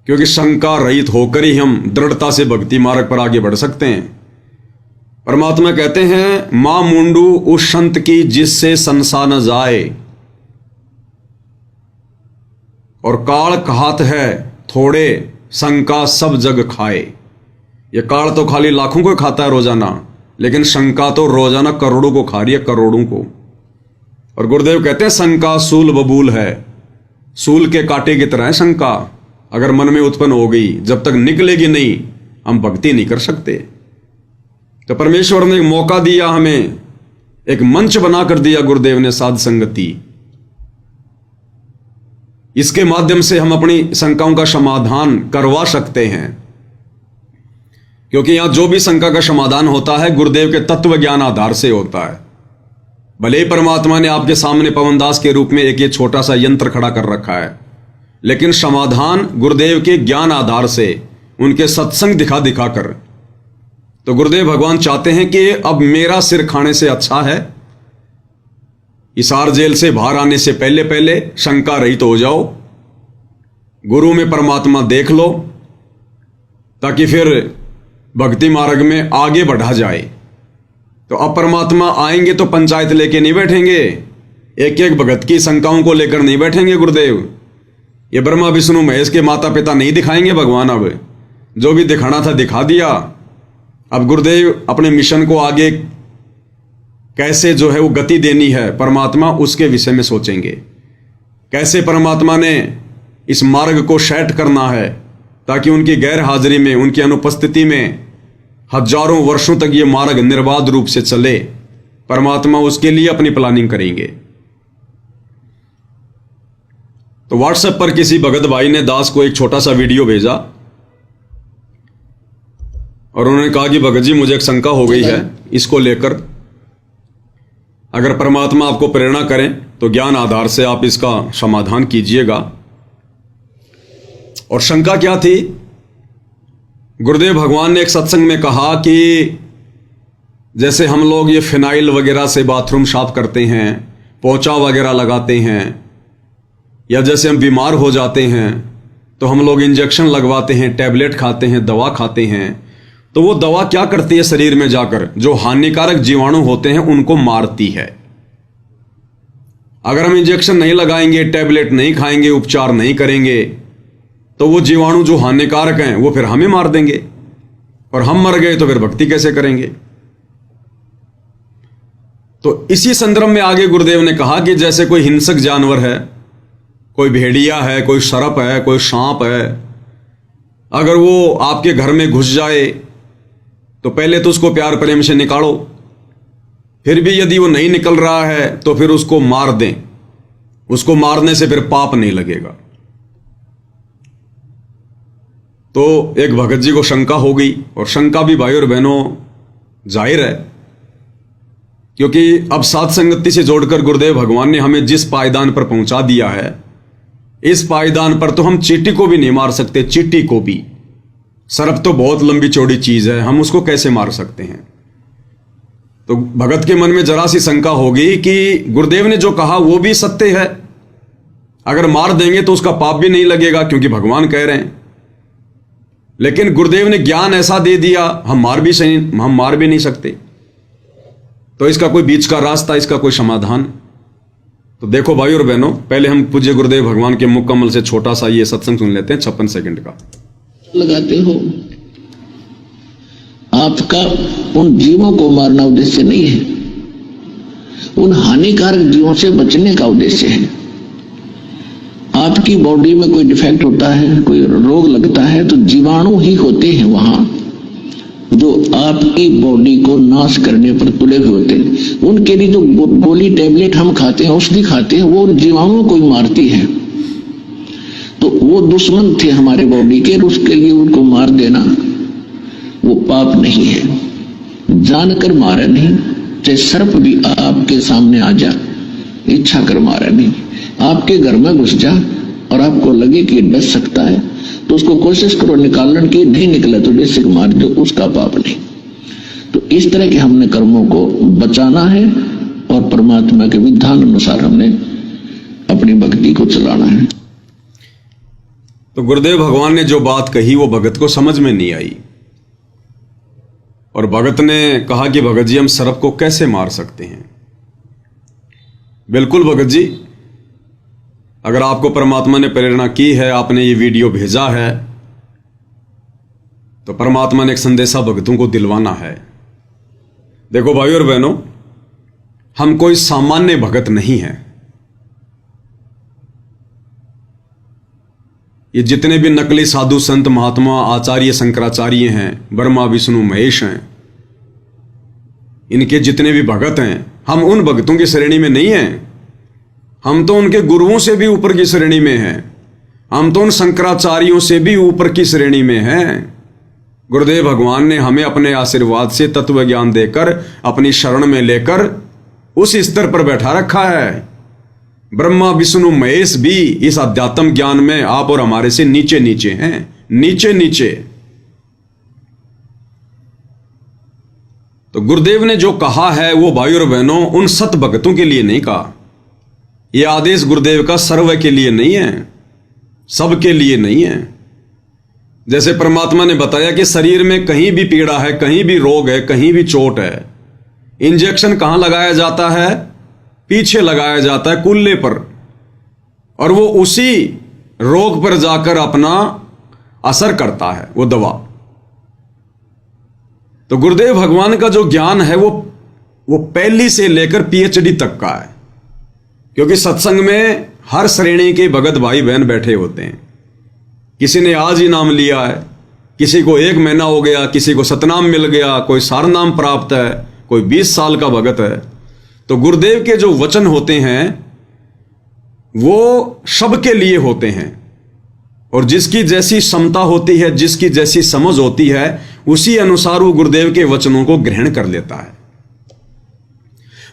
क्योंकि शंका रहित होकर ही हम दृढ़ता से भक्ति मार्ग पर आगे बढ़ सकते हैं। परमात्मा कहते हैं, मां मुंडू उस संत की जिससे संसा न जाए, और काल कहात है थोड़े शंका सब जग खाए। ये काल तो खाली लाखों को खाता है रोजाना, लेकिन शंका तो रोजाना करोड़ों को खा रही है, करोड़ों को। और गुरुदेव कहते हैं, शंका सूल बबूल है, सूल के कांटे की तरह है शंका। अगर मन में उत्पन्न हो गई, जब तक निकलेगी नहीं, हम भक्ति नहीं कर सकते। तो परमेश्वर ने एक मौका दिया, हमें एक मंच बनाकर दिया गुरुदेव ने, साध संगति। इसके माध्यम से हम अपनी शंकाओं का समाधान करवा सकते हैं, क्योंकि यहां जो भी शंका का समाधान होता है गुरुदेव के तत्व ज्ञान आधार से होता है। भले ही परमात्मा ने आपके सामने पवनदास के रूप में एक ये छोटा सा यंत्र खड़ा कर रखा है, लेकिन समाधान गुरुदेव के ज्ञान आधार से, उनके सत्संग दिखा दिखा कर। तो गुरुदेव भगवान चाहते हैं कि अब मेरा सिर खाने से अच्छा है, हिसार जेल से बाहर आने से पहले पहले शंका रहित हो जाओ, गुरु में परमात्मा देख लो, ताकि फिर भक्ति मार्ग में आगे बढ़ा जाए। तो अब परमात्मा आएंगे तो पंचायत लेके नहीं बैठेंगे, एक एक भगत की शंकाओं को लेकर नहीं बैठेंगे गुरुदेव। ये ब्रह्मा विष्णु महेश के माता पिता नहीं दिखाएंगे भगवान, अब जो भी दिखाना था दिखा दिया। अब गुरुदेव अपने मिशन को आगे कैसे जो है वो गति देनी है, परमात्मा उसके विषय में सोचेंगे। कैसे परमात्मा ने इस मार्ग को सेट करना है, ताकि उनकी गैर हाजिरी में, उनकी अनुपस्थिति में हजारों वर्षों तक ये मार्ग निर्बाध रूप से चले, परमात्मा उसके लिए अपनी प्लानिंग करेंगे। तो व्हाट्सएप पर किसी भगत भाई ने दास को एक छोटा सा वीडियो भेजा, और उन्होंने कहा कि भगत जी मुझे एक शंका हो गई है, इसको लेकर अगर परमात्मा आपको प्रेरणा करें तो ज्ञान आधार से आप इसका समाधान कीजिएगा। और शंका क्या थी? गुरुदेव भगवान ने एक सत्संग में कहा कि जैसे हम लोग ये फिनाइल वगैरह से बाथरूम साफ करते हैं, पोंछा वगैरह लगाते हैं, या जैसे हम बीमार हो जाते हैं तो हम लोग इंजेक्शन लगवाते हैं, टैबलेट खाते हैं, दवा खाते हैं, तो वो दवा क्या करती है शरीर में जाकर, जो हानिकारक जीवाणु होते हैं उनको मारती है। अगर हम इंजेक्शन नहीं लगाएंगे, टैबलेट नहीं खाएंगे, उपचार नहीं करेंगे, तो वो जीवाणु जो हानिकारक हैं वो फिर हमें मार देंगे, और हम मर गए तो फिर भक्ति कैसे करेंगे। तो इसी संदर्भ में आगे गुरुदेव ने कहा कि जैसे कोई हिंसक जानवर है, कोई भेड़िया है, कोई सर्प है, कोई सांप है, अगर वो आपके घर में घुस जाए तो पहले तो उसको प्यार प्रेम से निकालो, फिर भी यदि वो नहीं निकल रहा है तो फिर उसको मार दें। उसको मारने से फिर पाप नहीं लगेगा। तो एक भगत जी को शंका हो गई, और शंका भी भाई और बहनों जाहिर है, क्योंकि अब साथ संगति से जोड़कर गुरुदेव भगवान ने हमें जिस पायदान पर पहुंचा दिया है, इस पायदान पर तो हम चींटी को भी नहीं मार सकते, चींटी को भी। सर्प तो बहुत लंबी चौड़ी चीज है, हम उसको कैसे मार सकते हैं। तो भगत के मन में जरा सी शंका होगी कि गुरुदेव ने जो कहा वो भी सत्य है, अगर मार देंगे तो उसका पाप भी नहीं लगेगा क्योंकि भगवान कह रहे हैं। लेकिन गुरुदेव ने ज्ञान ऐसा दे दिया, हम मार भी नहीं सकते। तो इसका कोई बीच का रास्ता, इसका कोई समाधान। तो देखो भाई और बहनों, पहले हम पूज्य गुरुदेव भगवान के मुकम्मल से छोटा सा ये सत्संग सुन लेते हैं 56 सेकंड का। लगाते हो, आपका उन जीवों को मारना उद्देश्य नहीं है, उन हानिकारक जीवों से बचने का उद्देश्य है। आपकी बॉडी में कोई डिफेक्ट होता है, कोई रोग लगता है, तो जीवाणु ही होते हैं वहां जो आपकी बॉडी को नाश करने पर तुले हुए होते हैं। उनके लिए जो गोली टैबलेट हम खाते हैं, औषधि खाते हैं, वो जीवाणुओं को ही मारती है। तो वो दुश्मन थे हमारे बॉडी के, उसके लिए उनको मार देना वो पाप नहीं है। जानकर मारा नहीं, चाहे सर्प भी आपके सामने आ जा, इच्छा कर मारा नहीं। आपके घर में घुस जा और आपको लगे कि डस सकता है तो उसको कोशिश करो निकालने की, नहीं निकला तो जैसे मार दो, उसका पाप नहीं। तो इस तरह के हमने कर्मों को बचाना है और परमात्मा के विधान अनुसार हमने अपनी भक्ति को चलाना है। तो गुरुदेव भगवान ने जो बात कही वो भगत को समझ में नहीं आई, और भगत ने कहा कि भगत जी हम सर्प को कैसे मार सकते हैं। बिल्कुल भगत जी, अगर आपको परमात्मा ने प्रेरणा की है, आपने ये वीडियो भेजा है, तो परमात्मा ने एक संदेशा भक्तों को दिलवाना है। देखो भाई और बहनों, हम कोई सामान्य भगत नहीं हैं। ये जितने भी नकली साधु संत महात्मा आचार्य शंकराचार्य हैं, ब्रह्मा विष्णु महेश हैं, इनके जितने भी भगत हैं, हम उन भक्तों की श्रेणी में नहीं हैं। हम तो उनके गुरुओं से भी ऊपर की श्रेणी में हैं। हम तो उन शंकराचार्यों से भी ऊपर की श्रेणी में हैं। गुरुदेव भगवान ने हमें अपने आशीर्वाद से तत्व ज्ञान देकर, अपनी शरण में लेकर उस स्तर पर बैठा रखा है। ब्रह्मा विष्णु महेश भी इस अध्यात्म ज्ञान में आप और हमारे से नीचे नीचे हैं, नीचे नीचे। तो गुरुदेव ने जो कहा है वो भाई और बहनों उन सत भक्तों के लिए नहीं कहा। यह आदेश गुरुदेव का सर्व के लिए नहीं है, सबके लिए नहीं है। जैसे परमात्मा ने बताया कि शरीर में कहीं भी पीड़ा है, कहीं भी रोग है, कहीं भी चोट है, इंजेक्शन कहां लगाया जाता है? पीछे लगाया जाता है, कूल्हे पर, और वो उसी रोग पर जाकर अपना असर करता है वो दवा। तो गुरुदेव भगवान का जो ज्ञान है वो पहली से लेकर पीएचडी तक का है, क्योंकि सत्संग में हर श्रेणी के भगत भाई बहन बैठे होते हैं। किसी ने आज ही नाम लिया है, किसी को 1 महीना हो गया, किसी को सतनाम मिल गया, कोई सारनाम प्राप्त है, कोई 20 साल का भगत है। तो गुरुदेव के जो वचन होते हैं वो सबके लिए होते हैं, और जिसकी जैसी क्षमता होती है, जिसकी जैसी समझ होती है, उसी अनुसार वो गुरुदेव के वचनों को ग्रहण कर लेता है।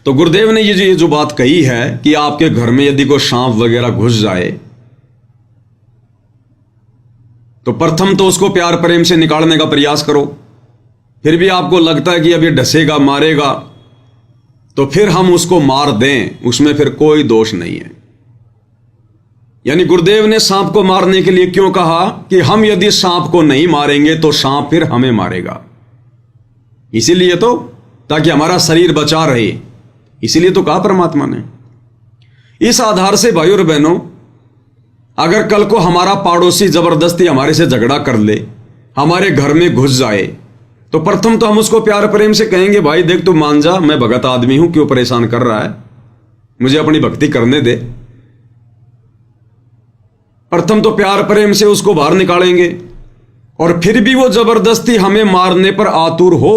तो गुरुदेव ने ये जो बात कही है कि आपके घर में यदि कोई सांप वगैरह घुस जाए तो प्रथम तो उसको प्यार प्रेम से निकालने का प्रयास करो। फिर भी आपको लगता है कि अब ये डसेगा, मारेगा, तो फिर हम उसको मार दें, उसमें फिर कोई दोष नहीं है। यानी गुरुदेव ने सांप को मारने के लिए क्यों कहा कि हम यदि सांप को नहीं मारेंगे तो सांप फिर हमें मारेगा। इसीलिए तो, ताकि हमारा शरीर बचा रहे, इसीलिए तो कहा परमात्मा ने। इस आधार से भाई और बहनों, अगर कल को हमारा पड़ोसी जबरदस्ती हमारे से झगड़ा कर ले, हमारे घर में घुस जाए, तो प्रथम तो हम उसको प्यार प्रेम से कहेंगे, भाई देख तू मान जा, मैं भगत आदमी हूं, क्यों परेशान कर रहा है, मुझे अपनी भक्ति करने दे। प्रथम तो प्यार प्रेम से उसको बाहर निकालेंगे, और फिर भी वो जबरदस्ती हमें मारने पर आतुर हो,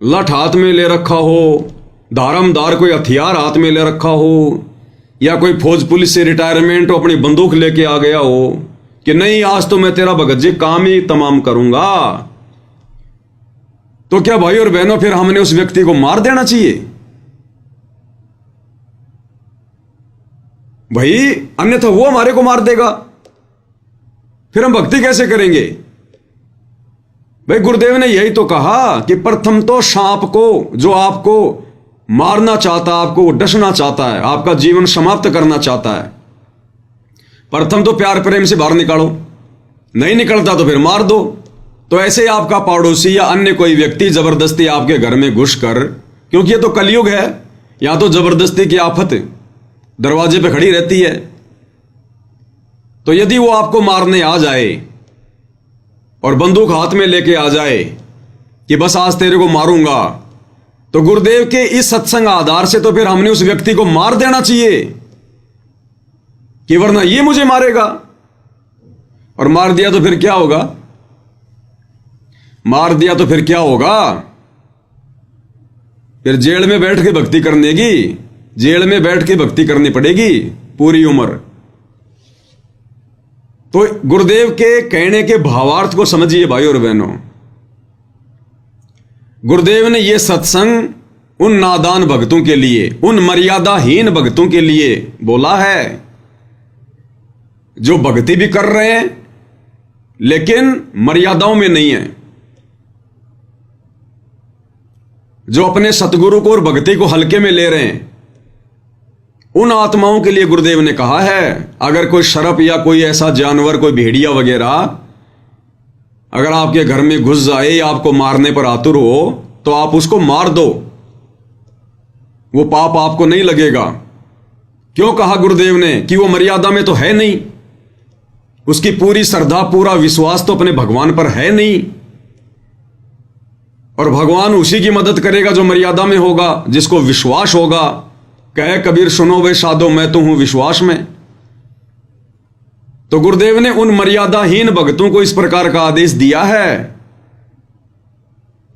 लठ हाथ में ले रखा हो, धारमदार कोई हथियार हाथ में ले रखा हो, या कोई फौज पुलिस से रिटायरमेंट हो अपनी बंदूक लेके आ गया हो, कि नहीं आज तो मैं तेरा भगत जी काम ही तमाम करूंगा, तो क्या भाई और बहनों फिर हमने उस व्यक्ति को मार देना चाहिए? भाई अन्यथा वो हमारे को मार देगा, फिर हम भक्ति कैसे करेंगे? भाई गुरुदेव ने यही तो कहा कि प्रथम तो सांप को, जो आपको मारना चाहता है, आपको डसना चाहता है, आपका जीवन समाप्त करना चाहता है, प्रथम तो प्यार प्रेम से बाहर निकालो, नहीं निकलता तो फिर मार दो। तो ऐसे ही आपका पड़ोसी या अन्य कोई व्यक्ति जबरदस्ती आपके घर में घुसकर, क्योंकि ये तो कलयुग है, यहां तो जबरदस्ती की आफत दरवाजे पे खड़ी रहती है, तो यदि वो आपको मारने आ जाए और बंदूक हाथ में लेके आ जाए कि बस आज तेरे को मारूंगा, तो गुरुदेव के इस सत्संग आधार से तो फिर हमने उस व्यक्ति को मार देना चाहिए कि वरना ये मुझे मारेगा। और मार दिया तो फिर क्या होगा? मार दिया तो फिर क्या होगा? फिर जेल में बैठ के भक्ति करने की, जेल में बैठ के भक्ति करनी पड़ेगी पूरी उम्र। तो गुरुदेव के कहने के भावार्थ को समझिए भाई और बहनों। गुरुदेव ने यह सत्संग उन नादान भक्तों के लिए, उन मर्यादाहीन भक्तों के लिए बोला है जो भक्ति भी कर रहे हैं लेकिन मर्यादाओं में नहीं है, जो अपने सतगुरु को और भक्ति को हल्के में ले रहे हैं। उन आत्माओं के लिए गुरुदेव ने कहा है, अगर कोई शरप या कोई ऐसा जानवर, कोई भेड़िया वगैरह अगर आपके घर में घुस जाए या आपको मारने पर आतुर हो, तो आप उसको मार दो, वो पाप आपको नहीं लगेगा। क्यों कहा गुरुदेव ने? कि वो मर्यादा में तो है नहीं, उसकी पूरी श्रद्धा, पूरा विश्वास तो अपने भगवान पर है नहीं, और भगवान उसी की मदद करेगा जो मर्यादा में होगा, जिसको विश्वास होगा। कहे कबीर सुनो वे साधो, मैं तो हूं विश्वास में। तो गुरुदेव ने उन मर्यादाहीन भक्तों को इस प्रकार का आदेश दिया है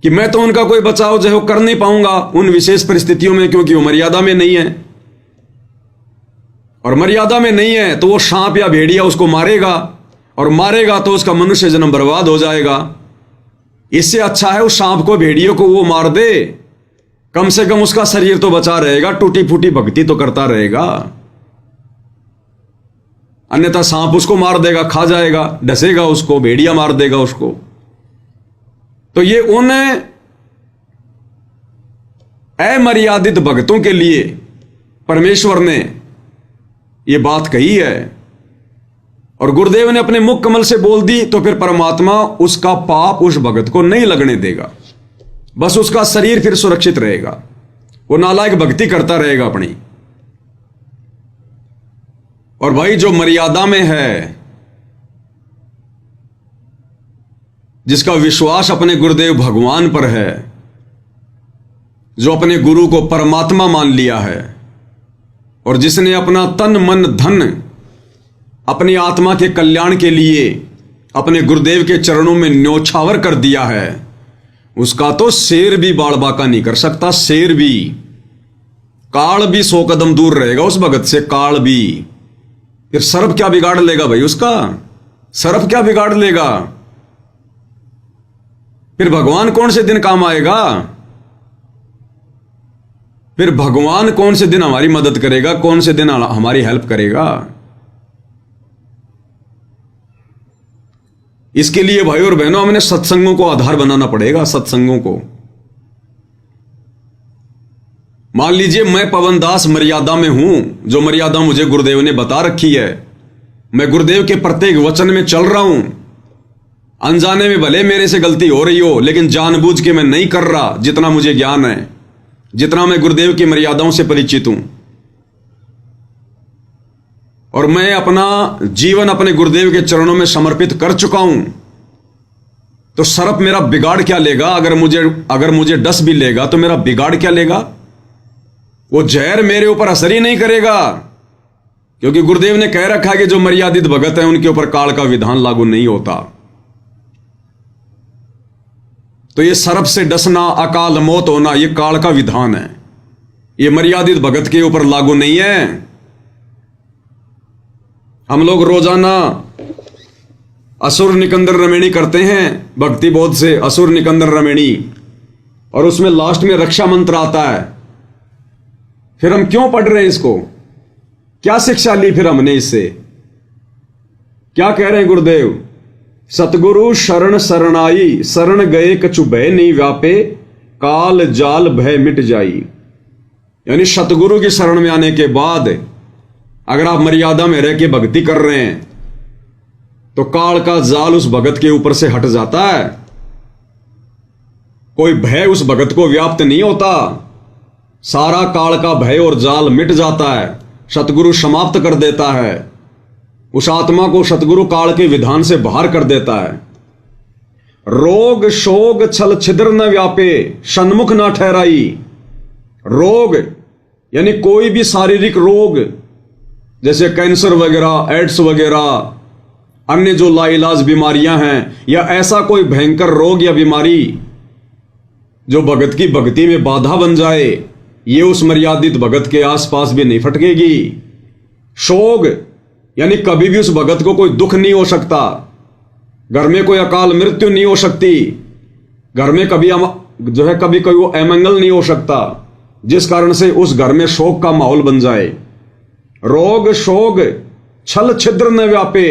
कि मैं तो उनका कोई बचाव जो कर नहीं पाऊंगा उन विशेष परिस्थितियों में, क्योंकि वो मर्यादा में नहीं है। और मर्यादा में नहीं है तो वो सांप या भेड़िया उसको मारेगा, और मारेगा तो उसका मनुष्य जन्म बर्बाद हो जाएगा। इससे अच्छा है उस सांप को, भेड़ियों को वो मार दे, कम से कम उसका शरीर तो बचा रहेगा, टूटी फूटी भक्ति तो करता रहेगा। अन्यथा सांप उसको मार देगा, खा जाएगा, डसेगा उसको, भेड़िया मार देगा उसको। तो ये उन अमर्यादित भक्तों के लिए परमेश्वर ने ये बात कही है, और गुरुदेव ने अपने मुख कमल से बोल दी, तो फिर परमात्मा उसका पाप उस भगत को नहीं लगने देगा, बस उसका शरीर फिर सुरक्षित रहेगा, वो नालायक भक्ति करता रहेगा अपनी। और भाई जो मर्यादा में है, जिसका विश्वास अपने गुरुदेव भगवान पर है, जो अपने गुरु को परमात्मा मान लिया है, और जिसने अपना तन मन धन अपनी आत्मा के कल्याण के लिए अपने गुरुदेव के चरणों में न्योछावर कर दिया है, उसका तो शेर भी बाल बाका नहीं कर सकता। शेर भी, काल भी 100 कदम दूर रहेगा उस भगत से, काल भी। फिर सर्प क्या बिगाड़ लेगा भाई उसका? सर्प क्या बिगाड़ लेगा? फिर भगवान कौन से दिन काम आएगा? फिर भगवान कौन से दिन हमारी मदद करेगा? कौन से दिन हमारी हेल्प करेगा? इसके लिए भाई और बहनों हमने सत्संगों को आधार बनाना पड़ेगा। सत्संगों को, मान लीजिए मैं पवन दास मर्यादा में हूं, जो मर्यादा मुझे गुरुदेव ने बता रखी है, मैं गुरुदेव के प्रत्येक वचन में चल रहा हूं। अनजाने में भले मेरे से गलती हो रही हो, लेकिन जानबूझ के मैं नहीं कर रहा, जितना मुझे ज्ञान है, जितना मैं गुरुदेव की मर्यादाओं से परिचित हूं। और मैं अपना जीवन अपने गुरुदेव के चरणों में समर्पित कर चुका हूं, तो सर्प मेरा बिगाड़ क्या लेगा? अगर मुझे डस भी लेगा तो मेरा बिगाड़ क्या लेगा? वो जहर मेरे ऊपर असर ही नहीं करेगा, क्योंकि गुरुदेव ने कह रखा है कि जो मर्यादित भगत है उनके ऊपर काल का विधान लागू नहीं होता। तो ये सर्प से डसना, अकाल मौत होना, ये काल का विधान है, ये मर्यादित भगत के ऊपर लागू नहीं है। हम लोग रोजाना असुर निकंदर रमेणी करते हैं भक्ति बोध से, असुर निकंदर रमेणी, और उसमें लास्ट में रक्षा मंत्र आता है। फिर हम क्यों पढ़ रहे हैं इसको? क्या शिक्षा ली फिर हमने इससे? क्या कह रहे हैं गुरुदेव? सतगुरु शरण शरणाई, शरण गए कछु भय नहीं व्यापे, काल जाल भय मिट जाई। यानी सतगुरु की शरण में आने के बाद अगर आप मर्यादा में रह के भक्ति कर रहे हैं तो काल का जाल उस भगत के ऊपर से हट जाता है। कोई भय उस भगत को व्याप्त नहीं होता, सारा काल का भय और जाल मिट जाता है, सतगुरु समाप्त कर देता है। उस आत्मा को सतगुरु काल के विधान से बाहर कर देता है। रोग शोग छल छिद्र न व्यापे, सन्मुख न ठहराई। रोग यानी कोई भी शारीरिक रोग जैसे कैंसर वगैरह, एड्स वगैरह, अन्य जो लाइलाज बीमारियां हैं, या ऐसा कोई भयंकर रोग या बीमारी जो भगत की भक्ति में बाधा बन जाए, ये उस मर्यादित भगत के आसपास भी नहीं फटकेगी। शोग यानी कभी भी उस भगत को कोई दुख नहीं हो सकता, घर में कोई अकाल मृत्यु नहीं हो सकती, घर में कभी कभी कोई वो अमंगल नहीं हो सकता जिस कारण से उस घर में शोक का माहौल बन जाए। रोग शोग छल छिद्र न व्यापे।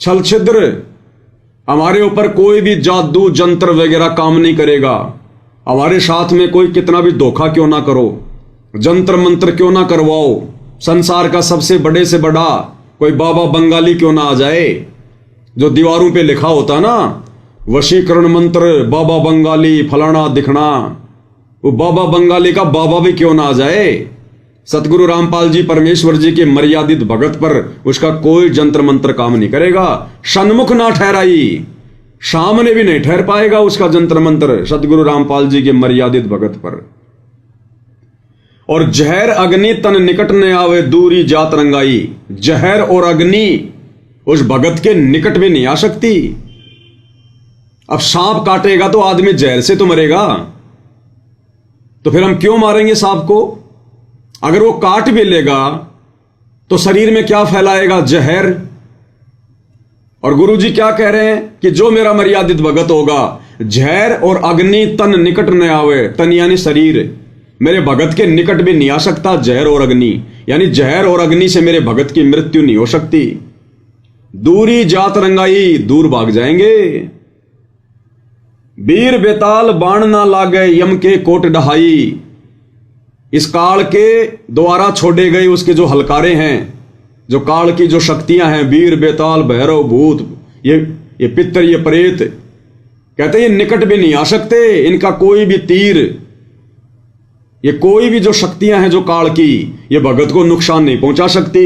छल छिद्र, हमारे ऊपर कोई भी जादू जंत्र वगैरह काम नहीं करेगा। हमारे साथ में कोई कितना भी धोखा क्यों ना करो, जंत्र मंत्र क्यों ना करवाओ, संसार का सबसे बड़े से बड़ा कोई बाबा बंगाली क्यों ना आ जाए, जो दीवारों पे लिखा होता ना, वशीकरण मंत्र बाबा बंगाली फलाना दिखना, वो बाबा बंगाली का बाबा भी क्यों ना आ जाए, सतगुरु रामपाल जी परमेश्वर जी के मर्यादित भगत पर उसका कोई जंत्र मंत्र काम नहीं करेगा। सन्मुख ना ठहराई, सामने भी नहीं ठहर पाएगा उसका जंत्र मंत्र सतगुरु रामपाल जी के मर्यादित भगत पर। और जहर अग्नि तन निकट न आवे, दूरी जात रंगाई। जहर और अग्नि उस भगत के निकट भी नहीं आ सकती। अब सांप काटेगा तो आदमी जहर से तो मरेगा, तो फिर हम क्यों मारेंगे सांप को? अगर वो काट भी लेगा तो शरीर में क्या फैलाएगा? जहर। और गुरु जी क्या कह रहे हैं कि जो मेरा मर्यादित भगत होगा, जहर और अग्नि तन निकट न आवे। तन यानी शरीर, मेरे भगत के निकट भी नहीं आ सकता जहर और अग्नि, यानी जहर और अग्नि से मेरे भगत की मृत्यु नहीं हो सकती। दूरी जात रंगाई, दूर भाग जाएंगे। वीर बेताल बाण ना लागे, यम के कोट डहाई। इस काल के द्वारा छोड़े गए उसके जो हलकारे हैं, जो काल की जो शक्तियां हैं, वीर बेताल भैरव भूत, ये पितर, ये प्रेत, कहते ये निकट भी नहीं आ सकते। इनका कोई भी तीर, ये कोई भी जो शक्तियां हैं जो काल की, ये भगत को नुकसान नहीं पहुंचा सकती।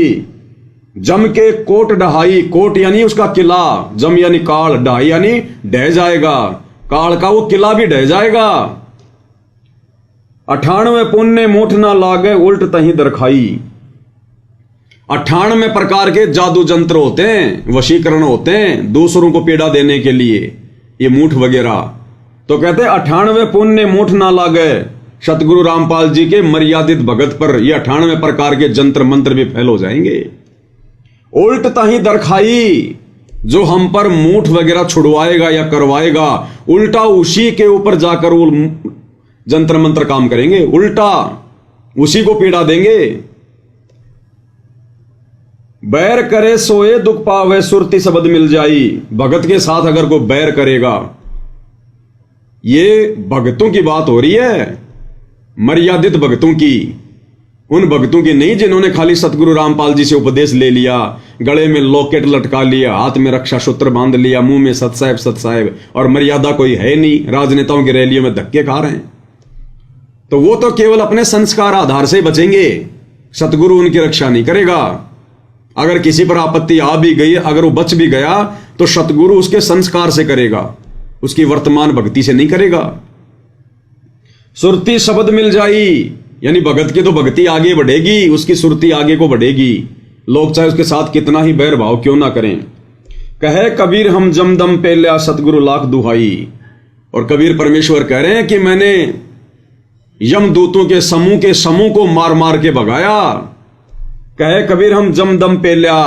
जम के कोट डहाई। कोट यानी उसका किला, जम यानी काल, डहाई यानी ढह जाएगा, काल का वो किला भी ढह जाएगा। 98 पुण्य मूठ ना लागे, उल्ट तही दरखाई। 98 प्रकार के जादू जंत्र होते हैं, वशीकरण होते हैं दूसरों को पीड़ा देने के लिए, ये मूठ वगैरह। तो कहते 98 पुण्य मूठ ना लागे, सतगुरु रामपाल जी के मर्यादित भगत पर ये 98 प्रकार के जंत्र मंत्र भी फैल हो जाएंगे। उल्ट तही दरखाई, जो हम पर मूठ वगैरह छुड़वाएगा या करवाएगा, उल्टा उसी के ऊपर जाकर वो जंत्र मंत्र काम करेंगे, उल्टा उसी को पीड़ा देंगे। बैर करे सोए दुख पावे, सुरती शब्द मिल जाई। भगत के साथ अगर कोई बैर करेगा, ये भगतों की बात हो रही है, मर्यादित भगतों की, उन भक्तों की नहीं जिन्होंने खाली सतगुरु रामपाल जी से उपदेश ले लिया, गले में लॉकेट लटका लिया, हाथ में रक्षा सूत्र बांध लिया, मुंह में सत साहेब, और मर्यादा कोई है नहीं, राजनेताओं की रैलियों में धक्के खा रहे हैं। तो वो तो केवल अपने संस्कार आधार से बचेंगे, सतगुरु उनकी रक्षा नहीं करेगा। अगर किसी पर आपत्ति आ भी गई, अगर वो बच भी गया, तो सतगुरु उसके संस्कार से करेगा, उसकी वर्तमान भक्ति से नहीं करेगा। सुरती शब्द मिल जाई, यानी भगत की तो भक्ति आगे बढ़ेगी, उसकी सुरती आगे को बढ़ेगी, लोग चाहे उसके साथ कितना ही बैर भाव क्यों ना करें। कहे कबीर हम जमदम पे लिया, सतगुरु लाख दुहाई। और कबीर परमेश्वर कह रहे हैं कि मैंने यमदूतों के समूह को मार मार के भगाया। कहे कबीर हम जमदम पे लिया,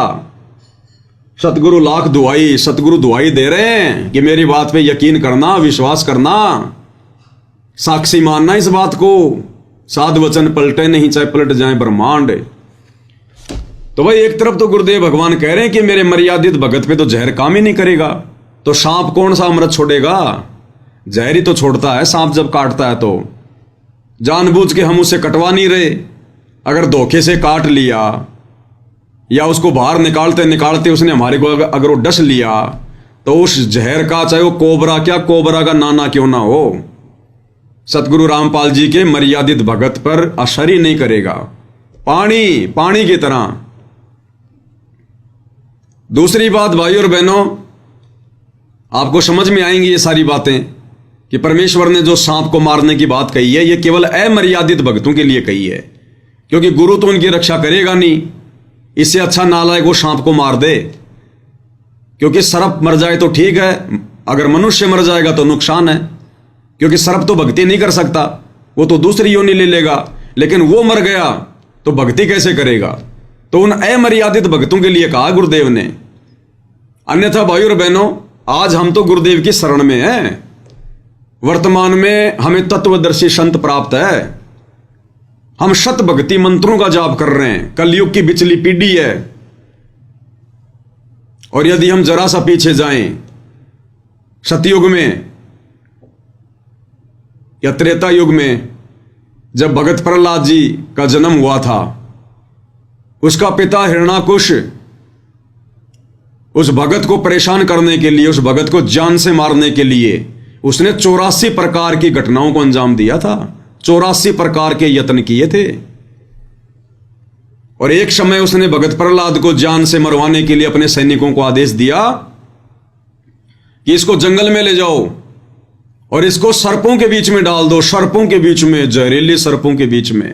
सतगुरु लाख दुआई, सतगुरु दुआई दे रहे हैं कि मेरी बात पे यकीन करना, विश्वास करना, साक्षी मानना इस बात को। साध वचन पलटे नहीं, चाहे पलट जाए ब्रह्मांड। तो भाई एक तरफ तो गुरुदेव भगवान कह रहे हैं कि मेरे मर्यादित भगत पे तो जहर काम ही नहीं करेगा, तो सांप कौन सा अमृत छोड़ेगा? जहर ही तो छोड़ता है सांप जब काटता है। तो जानबूझ के हम उसे कटवा नहीं रहे। अगर धोखे से काट लिया या उसको बाहर निकालते निकालते उसने हमारे को अगर वो डस लिया, तो उस जहर का, चाहे वो कोबरा क्या, कोबरा का नाना क्यों ना हो, सतगुरु रामपाल जी के मर्यादित भगत पर असर ही नहीं करेगा। पानी पानी की तरह। दूसरी बात भाई और बहनों, आपको समझ में आएंगी ये सारी बातें कि परमेश्वर ने जो सांप को मारने की बात कही है, ये केवल अमर्यादित भक्तों के लिए कही है, क्योंकि गुरु तो उनकी रक्षा करेगा नहीं। इससे अच्छा नालायक वो सांप को मार दे, क्योंकि सर्प मर जाए तो ठीक है, अगर मनुष्य मर जाएगा तो नुकसान है, क्योंकि सर्प तो भक्ति नहीं कर सकता, वो तो दूसरी योनि ले लेगा। लेकिन वो मर गया तो भक्ति कैसे करेगा? तो उन अमर्यादित भक्तों के लिए कहा गुरुदेव ने। अन्यथा भाई और बहनों, आज हम तो गुरुदेव की शरण में हैं। वर्तमान में हमें तत्वदर्शी संत प्राप्त है। हम शत भक्ति मंत्रों का जाप कर रहे हैं। कलयुग की बिचली पीढ़ी है। और यदि हम जरा सा पीछे जाएं, सतयुग में या त्रेता युग में, जब भगत प्रहलाद जी का जन्म हुआ था, उसका पिता हिरण्याकुश उस भगत को परेशान करने के लिए, उस भगत को जान से मारने के लिए उसने 84 प्रकार की घटनाओं को अंजाम दिया था। 84 प्रकार के यत्न किए थे। और एक समय उसने भगत प्रहलाद को जान से मरवाने के लिए अपने सैनिकों को आदेश दिया कि इसको जंगल में ले जाओ और इसको सर्पों के बीच में डाल दो, सर्पों के बीच में, जहरीले सर्पों के बीच में।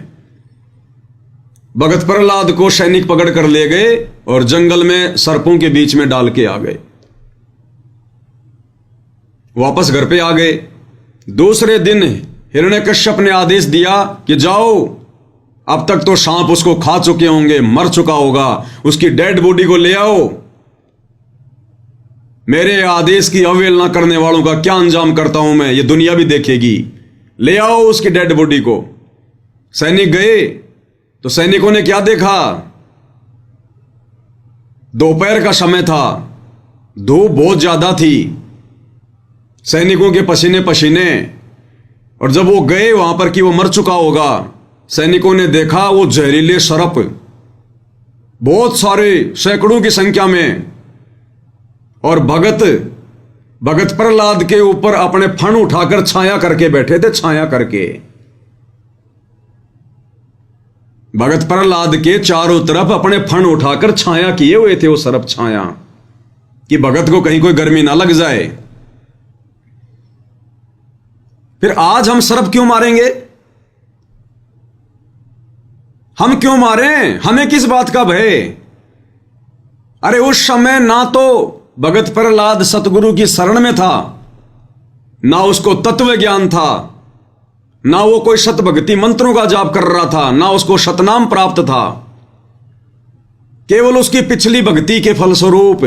भगत प्रहलाद को सैनिक पकड़ कर ले गए और जंगल में सर्पों के बीच में डाल के आ गए। वापस घर पे आ गए। दूसरे दिन हिरण्यकश्यप ने आदेश दिया कि जाओ, अब तक तो सांप उसको खा चुके होंगे, मर चुका होगा, उसकी डेड बॉडी को ले आओ। मेरे आदेश की अवहेलना करने वालों का क्या अंजाम करता हूं मैं, ये दुनिया भी देखेगी। ले आओ उसकी डेड बॉडी को। सैनिक गए तो सैनिकों ने क्या देखा? दोपहर का समय था, धूप बहुत ज्यादा थी, सैनिकों के पसीने पसीने। और जब वो गए वहां पर कि वो मर चुका होगा, सैनिकों ने देखा वो जहरीले सर्प बहुत सारे, सैकड़ों की संख्या में। और भगत प्रहलाद के ऊपर अपने फण उठाकर छाया करके बैठे थे, छाया करके। भगत प्रहलाद के चारों तरफ अपने फण उठाकर छाया किए हुए थे वो सर्प, छाया, कि भगत को कहीं कोई गर्मी ना लग जाए। फिर आज हम सर्प क्यों मारेंगे? हम क्यों मारें? हमें किस बात का भय? अरे उस समय ना तो भगत प्रहलाद सतगुरु की शरण में था, ना उसको तत्व ज्ञान था, ना वो कोई शत भक्ति मंत्रों का जाप कर रहा था, ना उसको शतनाम प्राप्त था। केवल उसकी पिछली भक्ति के फलस्वरूप।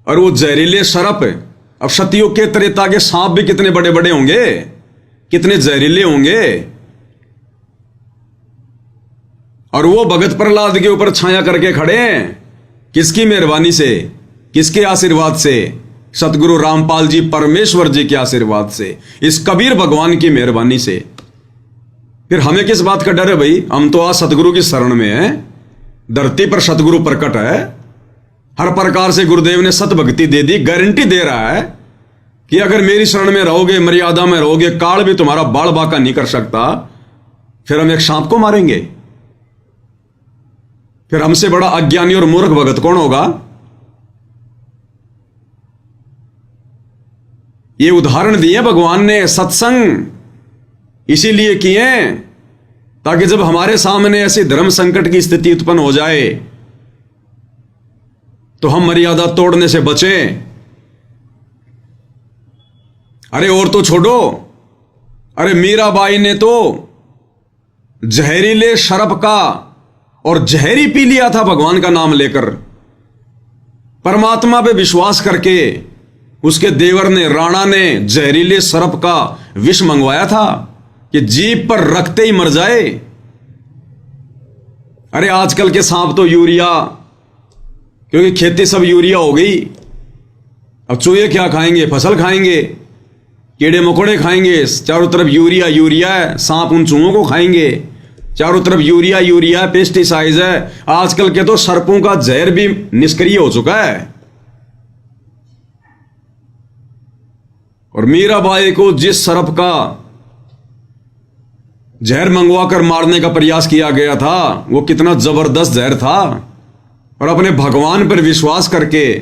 और वो जहरीले सर्प, अब सतयुग के त्रेता के सांप भी कितने बड़े बड़े होंगे, कितने जहरीले होंगे। और वो भगत प्रहलाद के ऊपर छाया करके खड़े हैं। किसकी मेहरबानी से, किसके आशीर्वाद से? सतगुरु रामपाल जी परमेश्वर जी के आशीर्वाद से, इस कबीर भगवान की मेहरबानी से। फिर हमें किस बात का डर है भाई? हम तो आज सतगुरु की शरण में हैं। धरती पर सतगुरु प्रकट है। हर प्रकार से गुरुदेव ने सत भक्ति दे दी। गारंटी दे रहा है कि अगर मेरी शरण में रहोगे, मर्यादा में रहोगे, काल भी तुम्हारा बाल बाका नहीं कर सकता। फिर हम एक सांप को मारेंगे? फिर हमसे बड़ा अज्ञानी और मूर्ख भगत कौन होगा? ये उदाहरण दिए भगवान ने। सत्संग इसीलिए किए ताकि जब हमारे सामने ऐसी धर्म संकट की स्थिति उत्पन्न हो जाए तो हम मर्यादा तोड़ने से बचें। अरे और तो छोड़ो, अरे मीराबाई ने तो जहरीले शराब का और जहरी पी लिया था भगवान का नाम लेकर। परमात्मा पे विश्वास करके उसके देवर ने, राणा ने जहरीले सर्प का विष मंगवाया था कि जीभ पर रखते ही मर जाए। अरे आजकल के सांप तो यूरिया, क्योंकि खेती सब यूरिया हो गई। अब चूहे क्या खाएंगे? फसल खाएंगे, कीड़े मकोड़े खाएंगे। चारों तरफ यूरिया यूरिया है, सांप उन चूहों को खाएंगे। चारों तरफ यूरिया यूरिया, पेस्टिसाइड है। आजकल के तो सर्पों का जहर भी निष्क्रिय हो चुका है। और मीराबाई को जिस सर्प का जहर मंगवाकर मारने का प्रयास किया गया था, वो कितना जबरदस्त जहर था। और अपने भगवान पर विश्वास करके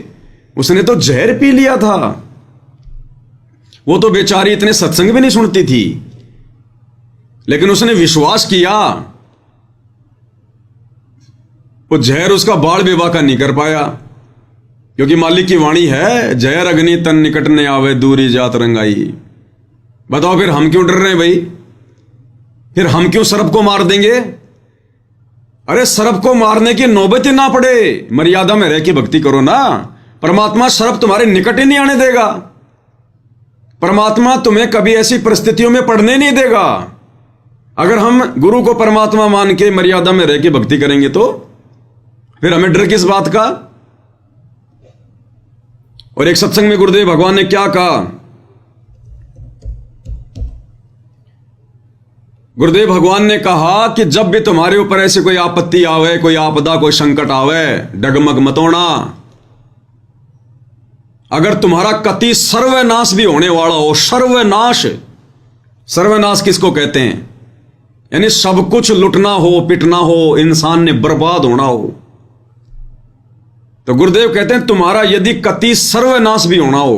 उसने तो जहर पी लिया था। वो तो बेचारी इतने सत्संग भी नहीं सुनती थी, लेकिन उसने विश्वास किया। वो जहर उसका बाल विवाह का नहीं कर पाया, क्योंकि मालिक की वाणी है, जहर अग्नि तन निकट ने आवे दूरी जात रंगाई। बताओ फिर हम क्यों डर रहे हैं भाई? फिर हम क्यों सर्प को मार देंगे? अरे सर्प को मारने की नौबत ही ना पड़े, मर्यादा में रह के भक्ति करो ना। परमात्मा सर्प तुम्हारे निकट ही नहीं आने देगा। परमात्मा तुम्हें कभी ऐसी परिस्थितियों में पड़ने नहीं देगा। अगर हम गुरु को परमात्मा मान के मर्यादा में रह के भक्ति करेंगे तो फिर हमें डर किस बात का? और एक सत्संग में गुरुदेव भगवान ने क्या कहा? गुरुदेव भगवान ने कहा कि जब भी तुम्हारे ऊपर ऐसी कोई आपत्ति आवे, कोई आपदा, कोई संकट आवे, डगमग मत होना। अगर तुम्हारा कति सर्वनाश भी होने वाला हो, सर्वनाश, सर्वनाश किसको कहते हैं? यानी सब कुछ लुटना हो, पिटना हो, इंसान ने बर्बाद होना हो, तो गुरुदेव कहते हैं तुम्हारा यदि कति सर्वनाश भी होना हो,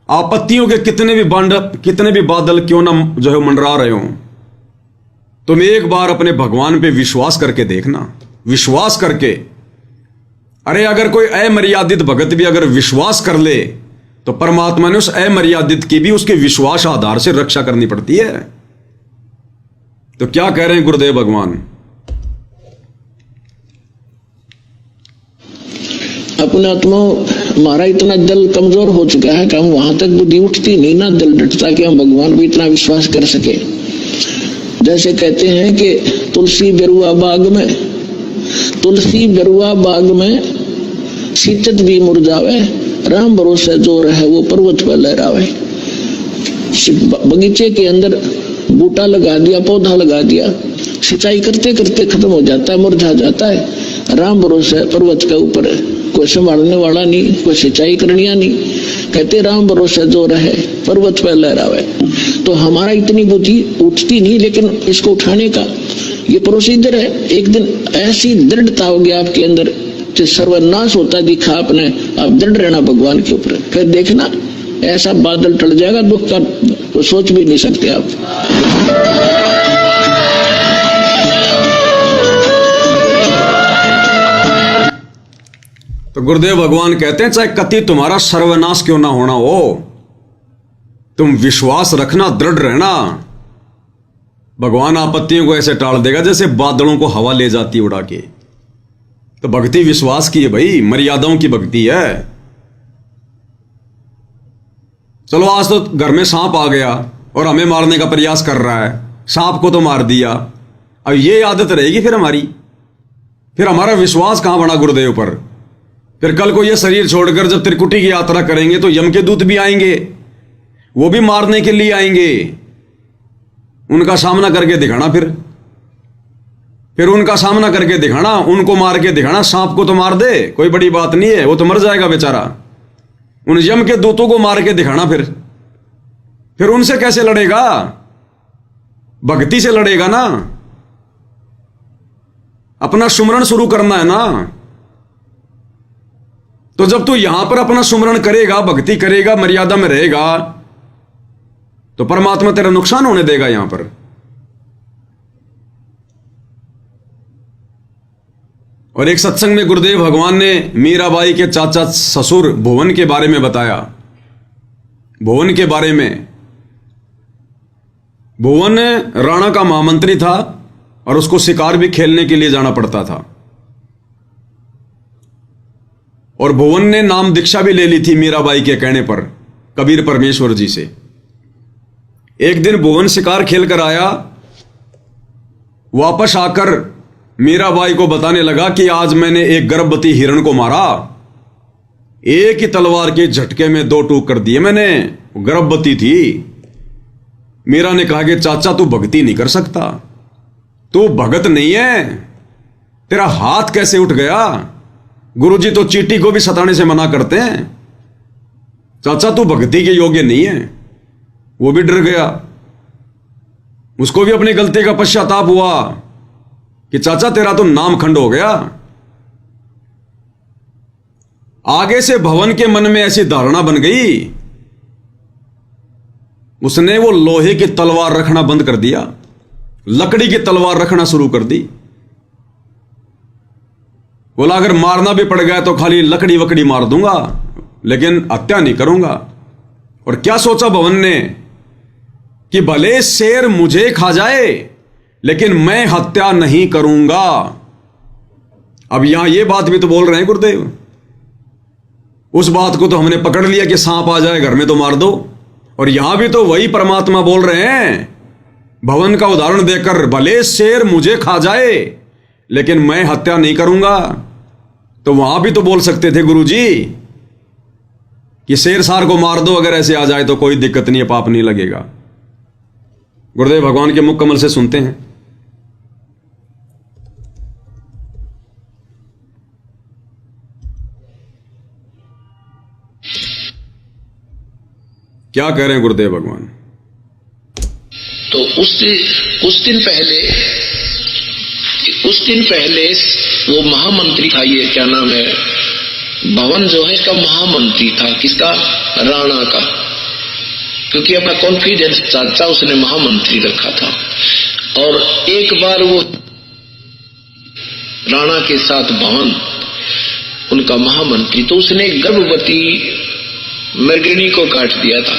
आपत्तियों के कितने भी बादल क्यों ना जो है मंडरा रहे हो, तुम एक बार अपने भगवान पे विश्वास करके देखना। विश्वास करके, अरे अगर कोई अमर्यादित भगत भी अगर विश्वास कर ले तो परमात्मा ने उस अमर्यादित की भी उसके विश्वास आधार से रक्षा करनी पड़ती है। तो क्या कह रहे हैं गुरुदेव भगवान? अपने आत्मा हमारा इतना दिल कमजोर हो चुका है कि हम वहां तक बुद्धि उठती नहीं ना, दिल डटता कि हम भगवान पे इतना विश्वास कर सके। जैसे कहते हैं कि तुलसी बेरुआ बाग में सीचत भी मुरझावे, राम भरोसे जो रहे वो पर्वत पर लहरावे। बगीचे के अंदर बूटा लगा दिया, पौधा लगा दिया, सिंचाई करते करते खत्म हो जाता है, मुरझा जाता है। राम भरोसे पर्वत के ऊपर कोई संभालने वाला नहीं, कोई सिंचाई करनिया नहीं। कहते राम भरोसे जो रहे पर्वत पर लहरावे। तो हमारा इतनी बुद्धि उठती नहीं, लेकिन इसको उठाने का ये प्रोसीजर है। एक दिन ऐसी दृढ़ता होगी आपके अंदर, सर्वनाश होता दिखा आपने, आप दृढ़ रहना भगवान के ऊपर, फिर देखना ऐसा बादल टल जाएगा, दुख का तो सोच भी नहीं सकते आप। तो गुरुदेव भगवान कहते हैं चाहे कति तुम्हारा सर्वनाश क्यों ना होना हो, तुम विश्वास रखना, दृढ़ रहना। भगवान आपत्तियों को ऐसे टाल देगा जैसे बादलों को हवा ले जाती उड़ा के। तो भक्ति विश्वास की है भाई, मर्यादाओं की भक्ति है। चलो आज तो घर में सांप आ गया और हमें मारने का प्रयास कर रहा है, सांप को तो मार दिया। अब ये आदत रहेगी फिर हमारी, फिर हमारा विश्वास कहां बना गुरुदेव पर? फिर कल को ये शरीर छोड़कर जब त्रिकुटी की यात्रा करेंगे तो यम के दूत भी आएंगे, वो भी मारने के लिए आएंगे। उनका सामना करके दिखाना, फिर उनका सामना करके दिखाना, उनको मार के दिखाना। सांप को तो मार दे, कोई बड़ी बात नहीं है, वो तो मर जाएगा बेचारा। उन यम के दूतों को मार के दिखाना, फिर उनसे कैसे लड़ेगा? भक्ति से लड़ेगा ना। अपना सुमरण शुरू करना है ना। तो जब तू यहां पर अपना सुमरण करेगा, भक्ति करेगा, मर्यादा में रहेगा, तो परमात्मा तेरा नुकसान होने देगा यहां पर। और एक सत्संग में गुरुदेव भगवान ने मीराबाई के चाचा ससुर भुवन के बारे में बताया। भुवन के बारे में, भुवन राणा का महामंत्री था और उसको शिकार भी खेलने के लिए जाना पड़ता था। और भुवन ने नाम दीक्षा भी ले ली थी मीराबाई के कहने पर कबीर परमेश्वर जी से। एक दिन भुवन शिकार खेल कर आया, वापस आकर मीराबाई को बताने लगा कि आज मैंने एक गर्भवती हिरण को मारा, एक ही तलवार के झटके में 2 टूक कर दिए मैंने, गर्भवती थी। मीरा ने कहा कि चाचा तू भक्ति नहीं कर सकता, तू भगत नहीं है, तेरा हाथ कैसे उठ गया? गुरुजी तो चींटी को भी सताने से मना करते हैं, चाचा तू भक्ति के योग्य नहीं है। वो भी डर गया, उसको भी अपनी गलती का पश्चाताप हुआ कि चाचा तेरा तो नाम खंड हो गया। आगे से भवन के मन में ऐसी धारणा बन गई, उसने वो लोहे की तलवार रखना बंद कर दिया, लकड़ी की तलवार रखना शुरू कर दी। बोला अगर मारना भी पड़ गया तो खाली लकड़ी वकड़ी मार दूंगा, लेकिन हत्या नहीं करूंगा। और क्या सोचा भवन ने कि भले शेर मुझे खा जाए लेकिन मैं हत्या नहीं करूंगा। अब यहां ये बात भी तो बोल रहे हैं गुरुदेव, उस बात को तो हमने पकड़ लिया कि सांप आ जाए घर में तो मार दो, और यहां भी तो वही परमात्मा बोल रहे हैं भवन का उदाहरण देकर, भले शेर मुझे खा जाए लेकिन मैं हत्या नहीं करूंगा। तो वहां भी तो बोल सकते थे गुरुजी कि शेर सार को मार दो, अगर ऐसे आ जाए तो कोई दिक्कत नहीं है, पाप नहीं लगेगा। गुरुदेव भगवान के मुख कमल से सुनते हैं। क्या कह रहे हैं गुरुदेव भगवान? तो उस दिन पहले वो महामंत्री था, ये क्या नाम है, भवन जो है इसका महामंत्री था, किसका? राणा का, क्योंकि अपना कॉन्फिडेंस चाचा उसने महामंत्री रखा था। और एक बार वो राणा के साथ भवन उनका महामंत्री, तो उसने गर्भवती मृगणी को काट दिया था।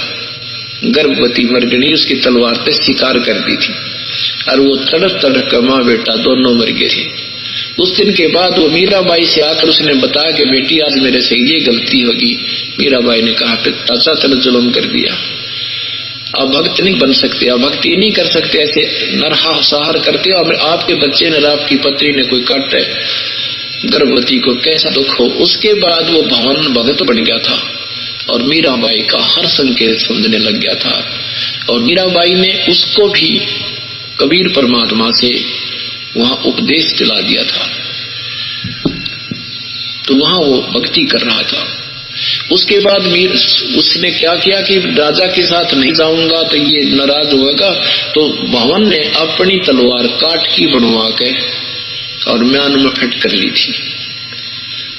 गर्भवती मृगणी उसकी तलवार पे शिकार कर दी थी, और वो तड़प तड़प कर मां बेटा दोनों मर गए थे। उस दिन के बाद वो मीराबाई से आकर उसने बताया कि बेटी आज मेरे से ये गलती होगी। मीराबाई ने कहा चाचा तेरे जुल्म कर दिया, अब भक्त नहीं बन सकते, अब भक्ति नहीं कर सकते, ऐसे नरसंहार करते हो। आपके बच्चे ने, आपकी पत्नी ने कोई काट है गर्भवती को, कैसा दुख हो। उसके बाद वो भवन भगत बन गया था और मीराबाई का हर संकेत समझने लग गया था। और मीराबाई ने उसको भी कबीर परमात्मा से वहां उपदेश दिला दिया था, तो वहां वो भक्ति कर रहा था। उसके बाद उसने क्या किया कि राजा के साथ नहीं जाऊंगा तो ये नाराज होगा, तो भवन ने अपनी तलवार काट की बनवा के और म्यान में फिट कर ली थी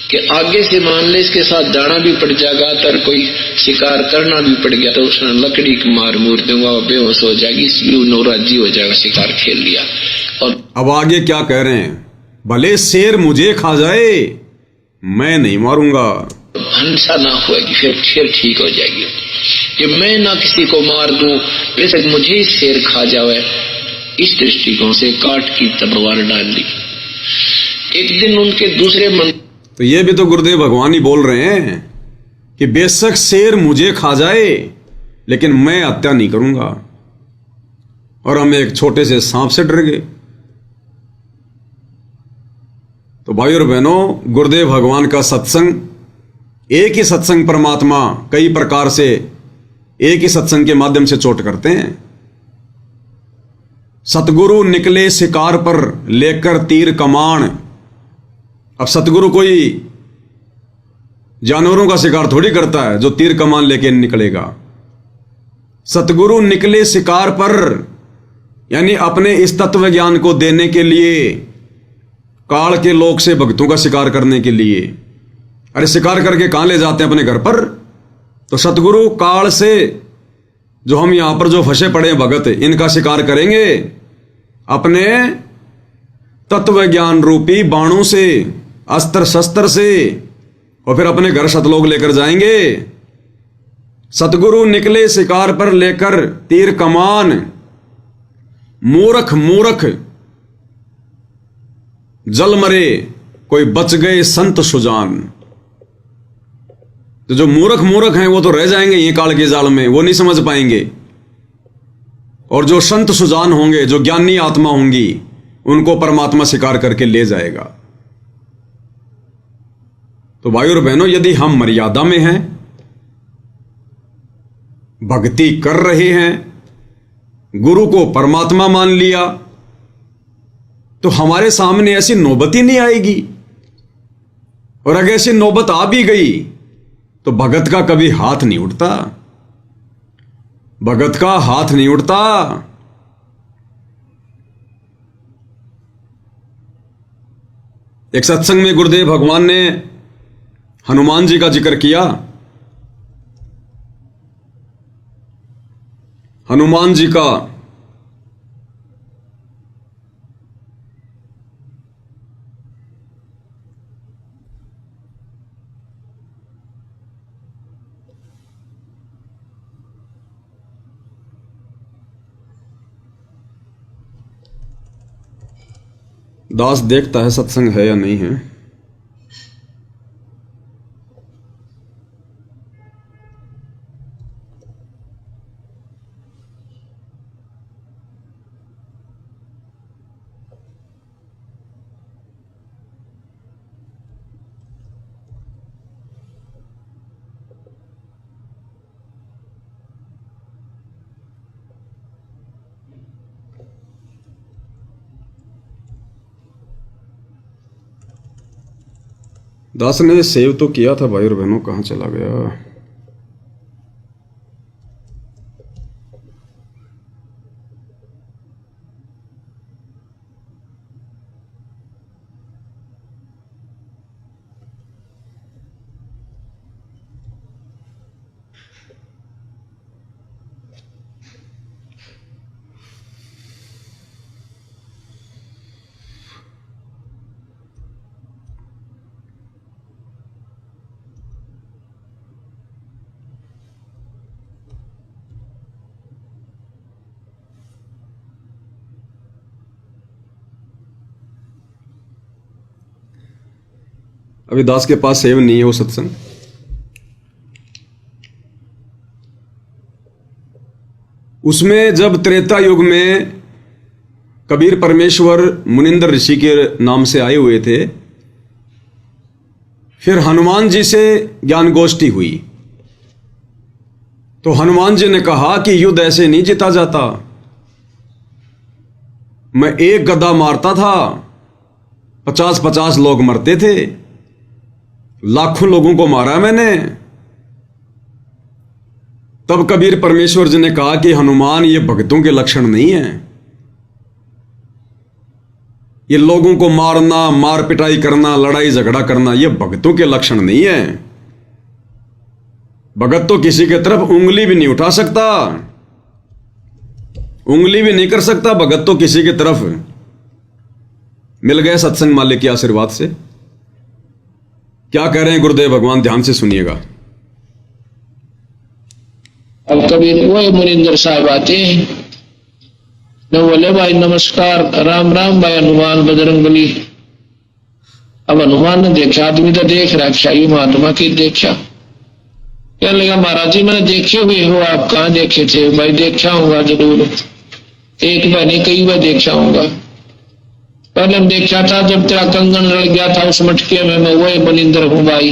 कि आगे से मान ले इसके साथ जाना भी पड़ जाएगा, तो कोई शिकार करना भी पड़ गया तो उसने लकड़ी की मार मूर दूंगा, बेहोश हो जाएगी, नौराजी हो जाएगा, शिकार खेल लिया। और अब आगे क्या कह रहे हैं? भले शेर मुझे खा जाए मैं नहीं मारूंगा, हिंसा ना होगी, फिर ठीक हो जाएगी। कि मैं ना किसी को मार दूं, बेशक मुझे ही शेर खा जाए, इस दृष्टिकोण से काट की तलवार डाल दी। एक दिन उनके दूसरे मन, तो ये भी तो गुरुदेव भगवान ही बोल रहे हैं कि बेशक शेर मुझे खा जाए लेकिन मैं हत्या नहीं करूंगा। और हम एक छोटे से सांप से डर गए। तो भाई और बहनों, गुरुदेव भगवान का सत्संग, एक ही सत्संग परमात्मा कई प्रकार से एक ही सत्संग के माध्यम से चोट करते हैं। सतगुरु निकले शिकार पर लेकर तीर कमान। अब सतगुरु कोई जानवरों का शिकार थोड़ी करता है जो तीर कमान लेके निकलेगा। सतगुरु निकले शिकार पर, यानी अपने इस तत्व ज्ञान को देने के लिए, काल के लोक से भक्तों का शिकार करने के लिए। अरे शिकार करके कहां ले जाते हैं? अपने घर पर। तो सतगुरु काल से, जो हम यहां पर जो फंसे पड़े हैं भगत, इनका शिकार करेंगे अपने तत्व ज्ञान रूपी बाणों से, अस्त्र शस्त्र से, और फिर अपने घर सतलोक लेकर जाएंगे। सतगुरु निकले शिकार पर लेकर तीर कमान, मूर्ख मूर्ख जल मरे कोई बच गए संत सुजान। तो जो मूर्ख मूर्ख हैं वो तो रह जाएंगे ये काल के जाल में, वो नहीं समझ पाएंगे। और जो संत सुजान होंगे, जो ज्ञानी आत्मा होंगी, उनको परमात्मा शिकार करके ले जाएगा। तो भाई और बहनों, यदि हम मर्यादा में हैं, भक्ति कर रहे हैं, गुरु को परमात्मा मान लिया, तो हमारे सामने ऐसी नौबत ही नहीं आएगी। और अगर ऐसी नौबत आ भी गई तो भगत का कभी हाथ नहीं उठता, भगत का हाथ नहीं उठता। एक सत्संग में गुरुदेव भगवान ने हनुमान जी का जिक्र किया। हनुमान जी का दास देखता है सत्संग है या नहीं है। दास ने सेव तो किया था भाई और बहनों, कहाँ चला गया। अभी दास के पास सेव नहीं है वो सत्संग। उसमें जब त्रेता युग में कबीर परमेश्वर मुनिंदर ऋषि के नाम से आए हुए थे, फिर हनुमान जी से ज्ञान गोष्ठी हुई, तो हनुमान जी ने कहा कि युद्ध ऐसे नहीं जीता जाता। मैं एक गदा मारता था, 50-50 लोग मरते थे, लाखों लोगों को मारा मैंने। तब कबीर परमेश्वर जी ने कहा कि हनुमान, ये भक्तों के लक्षण नहीं है, ये लोगों को मारना, मार पिटाई करना, लड़ाई झगड़ा करना, ये भक्तों के लक्षण नहीं है। भगत तो किसी के तरफ उंगली भी नहीं उठा सकता, उंगली भी नहीं कर सकता भगत तो किसी की तरफ। मिल गए सत्संग मालिक के आशीर्वाद से। क्या कह रहे हैं गुरुदेव भगवान, ध्यान से सुनिएगा। अब कबीर वो मुनिंदर साहब आते हैं, न बोले भाई नमस्कार, राम राम भाई हनुमान बजरंगबली। अब हनुमान ने देखा, आदमी तो देख रहा है, शाही महात्मा की देखा। क्या लगा, महाराज जी मैंने देखे हुए हो, आप कहाँ देखे थे? भाई देखा होगा जरूर, एक बार नहीं कई बार देखा होगा। पहले देखा था जब तेरा कंगन रल गया था उस मटके में, मैं वही मुनिंदर हूँ भाई।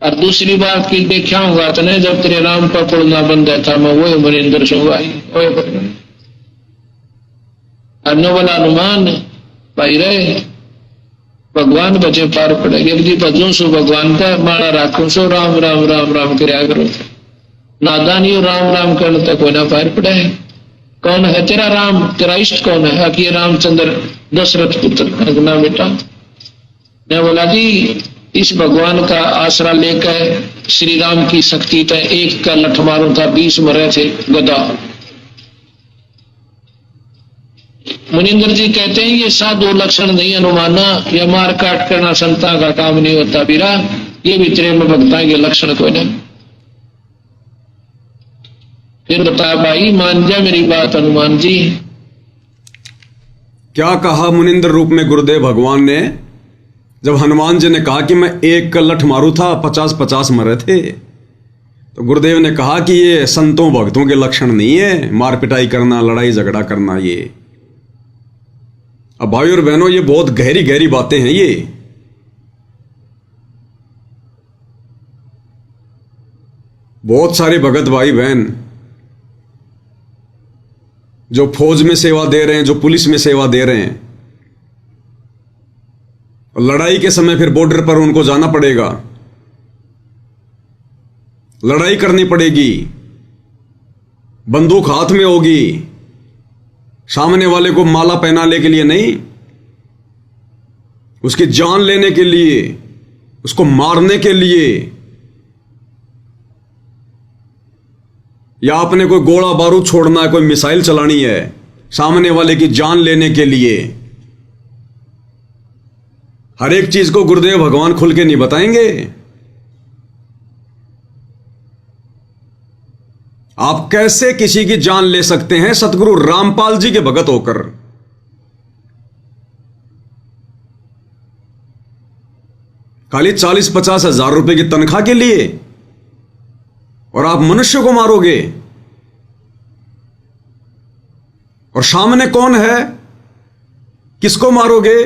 और दूसरी बात की देखा होगा तो नहीं, जब तेरे राम का पुड़ना बंद था, मैं वही मुनिंदर हूँ भाई। बोला हनुमान भाई रहे भगवान बचे पार पड़े, यदि भजू सो भगवान का माड़ा राखू सो, राम राम राम राम कराया करो। नादानी राम राम करने तक कोई ना पार पड़े। कौन है तेरा राम, तेरा इष्ट कौन है? कि रामचंद्र दशरथ पुत्र ना बेटा। मैं बोला जी इस भगवान का आसरा लेकर श्री राम की शक्ति तय एक का लठ मारो था, 20 मरे थे गदा। मुनिंदर जी कहते हैं ये साधु लक्षण नहीं अनुमाना, या मार काट करना संता का काम नहीं होता बीरा, ये भी तेरे में भक्ता के लक्षण कोई नहीं। फिर बता भाई, मान जा मेरी बात हनुमान जी। क्या कहा मुनिंदर रूप में गुरुदेव भगवान ने जब हनुमान जी ने कहा कि मैं एक का लठ मारू था 50-50 मरे थे, तो गुरुदेव ने कहा कि ये संतों भक्तों के लक्षण नहीं है, मार पिटाई करना, लड़ाई झगड़ा करना। ये अब भाई और बहनों, ये बहुत गहरी गहरी बातें हैं। ये बहुत सारे भगत भाई बहन जो फौज में सेवा दे रहे हैं, जो पुलिस में सेवा दे रहे हैं, और लड़ाई के समय फिर बॉर्डर पर उनको जाना पड़ेगा, लड़ाई करनी पड़ेगी, बंदूक हाथ में होगी, सामने वाले को माला पहनाने के लिए नहीं, उसकी जान लेने के लिए, उसको मारने के लिए, या आपने कोई गोला बारूद छोड़ना है, कोई मिसाइल चलानी है, सामने वाले की जान लेने के लिए। हर एक चीज को गुरुदेव भगवान खुल के नहीं बताएंगे। आप कैसे किसी की जान ले सकते हैं सतगुरु रामपाल जी के भगत होकर? खाली 40-50 हजार रुपए की तनख्वाह के लिए, और आप मनुष्य को मारोगे। और सामने कौन है, किसको मारोगे?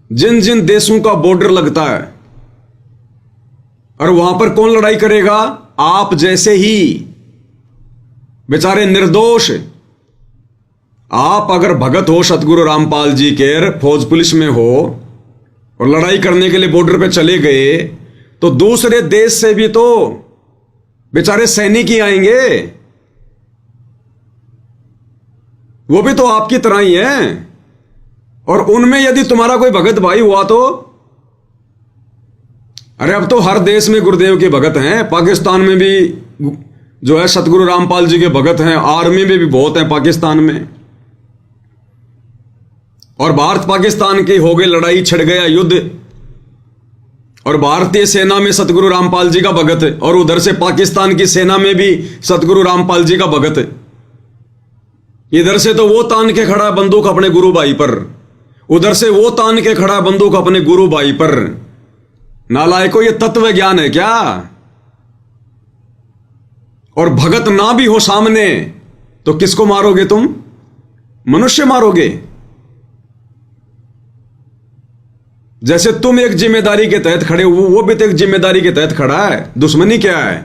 जिन जिन देशों का बॉर्डर लगता है, और वहां पर कौन लड़ाई करेगा? आप जैसे ही बेचारे निर्दोष। आप अगर भगत हो सतगुरु रामपाल जी के, फौज पुलिस में हो, और लड़ाई करने के लिए बॉर्डर पे चले गए, तो दूसरे देश से भी तो बेचारे सैनिक ही आएंगे। वो भी तो आपकी तरह ही हैं। और उनमें यदि तुम्हारा कोई भगत भाई हुआ तो, अरे अब तो हर देश में गुरुदेव के भगत हैं। पाकिस्तान में भी जो है सतगुरु रामपाल जी के भगत हैं, आर्मी में भी बहुत हैं पाकिस्तान में। और भारत पाकिस्तान की हो गई लड़ाई, छिड़ गया युद्ध, और भारतीय सेना में सतगुरु रामपाल जी का भगत, और उधर से पाकिस्तान की सेना में भी सतगुरु रामपाल जी का भगत। इधर से तो वो तान के खड़ा बंदूक अपने गुरु भाई पर, उधर से वो तान के खड़ा बंदूक अपने गुरु भाई पर। नालायको, ये तत्व ज्ञान है क्या? और भगत ना भी हो सामने तो किसको मारोगे तुम? मनुष्य मारोगे। जैसे तुम एक जिम्मेदारी के तहत खड़े हो, वो भी तो एक जिम्मेदारी के तहत खड़ा है। दुश्मनी क्या है?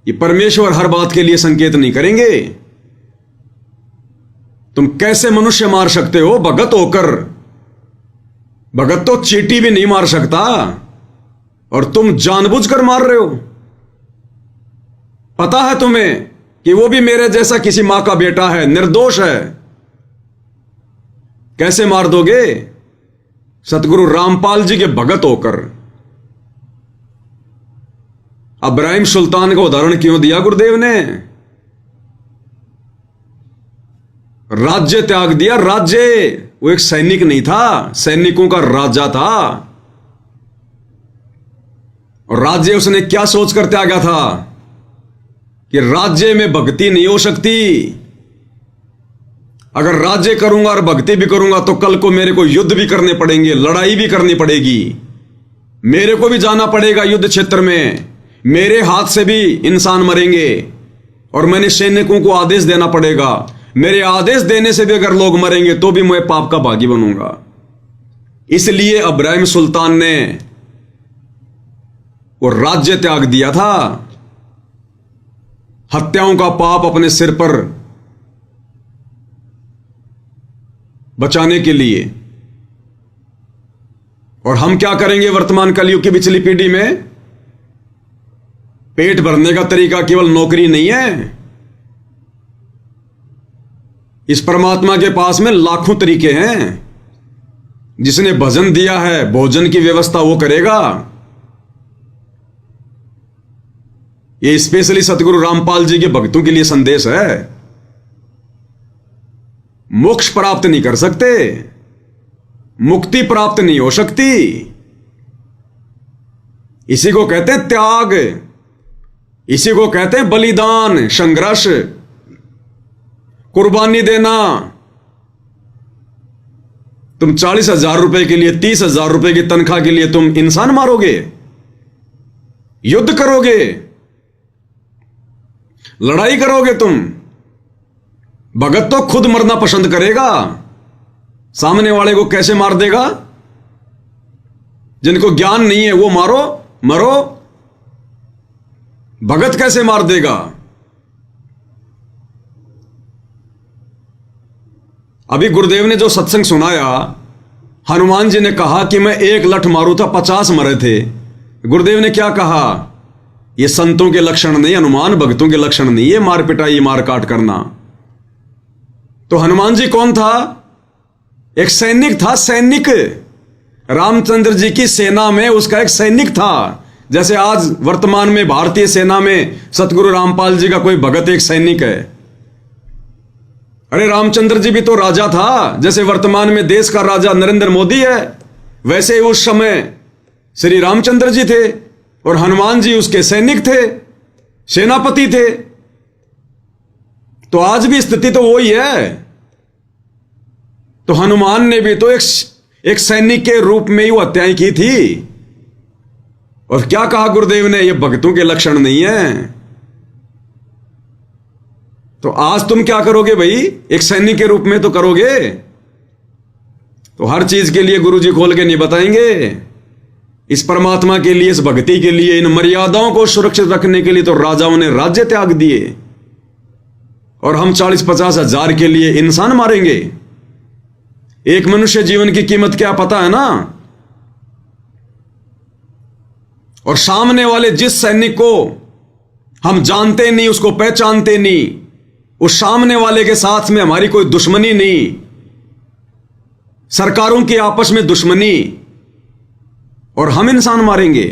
ये परमेश्वर हर बात के लिए संकेत नहीं करेंगे। तुम कैसे मनुष्य मार सकते हो भगत होकर? भगत तो चींटी भी नहीं मार सकता, और तुम जानबूझकर मार रहे हो। पता है तुम्हें कि वो भी मेरे जैसा किसी मां का बेटा है, निर्दोष है। कैसे मार दोगे? सतगुरु रामपाल जी के भगत होकर। इब्राहिम सुल्तान का उदाहरण क्यों दिया गुरुदेव ने? राज्य त्याग दिया, राज्य। वो एक सैनिक नहीं था, सैनिकों का राजा था। और राज्य उसने क्या सोचकर त्यागा था कि राज्य में भक्ति नहीं हो सकती। अगर राज्य करूंगा और भक्ति भी करूंगा तो कल को मेरे को युद्ध भी करने पड़ेंगे, लड़ाई भी करनी पड़ेगी, मेरे को भी जाना पड़ेगा युद्ध क्षेत्र में, मेरे हाथ से भी इंसान मरेंगे, और मैंने सैनिकों को आदेश देना पड़ेगा। मेरे आदेश देने से भी अगर लोग मरेंगे तो भी मैं पाप का भागी बनूंगा। इसलिए इब्राहिम सुल्तान ने वो राज्य त्याग दिया था, हत्याओं का पाप अपने सिर पर बचाने के लिए। और हम क्या करेंगे वर्तमान कलयुग की पिछली पीढ़ी में? पेट भरने का तरीका केवल नौकरी नहीं है। इस परमात्मा के पास में लाखों तरीके हैं। जिसने भजन दिया है, भोजन की व्यवस्था वो करेगा। ये स्पेशली सतगुरु रामपाल जी के भक्तों के लिए संदेश है। मोक्ष प्राप्त नहीं कर सकते, मुक्ति प्राप्त नहीं हो सकती। इसी को कहते हैं त्याग, इसी को कहते हैं बलिदान, संघर्ष। कुर्बानी देना। तुम 40,000 रुपए के लिए, 30,000 रुपए की तनख्वाह के लिए तुम इंसान मारोगे, युद्ध करोगे, लड़ाई करोगे तुम। भगत तो खुद मरना पसंद करेगा, सामने वाले को कैसे मार देगा? जिनको ज्ञान नहीं है वो मारो, मरो। भगत कैसे मार देगा? अभी गुरुदेव ने जो सत्संग सुनाया, हनुमान जी ने कहा कि मैं 1 लठ मारू था 50 मरे थे। गुरुदेव ने क्या कहा? ये संतों के लक्षण नहीं, हनुमान भक्तों के लक्षण नहीं, ये मार पिटाई, मार काट करना। तो हनुमान जी कौन था? एक सैनिक था, सैनिक। रामचंद्र जी की सेना में उसका एक सैनिक था। जैसे आज वर्तमान में भारतीय सेना में सतगुरु रामपाल जी का कोई भगत एक सैनिक है। अरे रामचंद्र जी भी तो राजा था। जैसे वर्तमान में देश का राजा नरेंद्र मोदी है, वैसे ही उस समय श्री रामचंद्र जी थे और हनुमान जी उसके सैनिक थे, सेनापति थे। तो आज भी स्थिति तो वही है। तो हनुमान ने भी तो एक सैनिक के रूप में ही वो हत्याएं की थी। और क्या कहा गुरुदेव ने? ये भक्तों के लक्षण नहीं है। तो आज तुम क्या करोगे भाई? एक सैनिक के रूप में तो करोगे। तो हर चीज के लिए गुरु जी खोल के नहीं बताएंगे। इस परमात्मा के लिए, इस भक्ति के लिए, इन मर्यादाओं को सुरक्षित रखने के लिए तो राजाओं ने राज्य त्याग दिए, और हम 40-50 हजार के लिए इंसान मारेंगे। एक मनुष्य जीवन की कीमत क्या पता है ना? और सामने वाले जिस सैनिक को हम जानते नहीं, उसको पहचानते नहीं, उस सामने वाले के साथ में हमारी कोई दुश्मनी नहीं, सरकारों की आपस में दुश्मनी, और हम इंसान मारेंगे।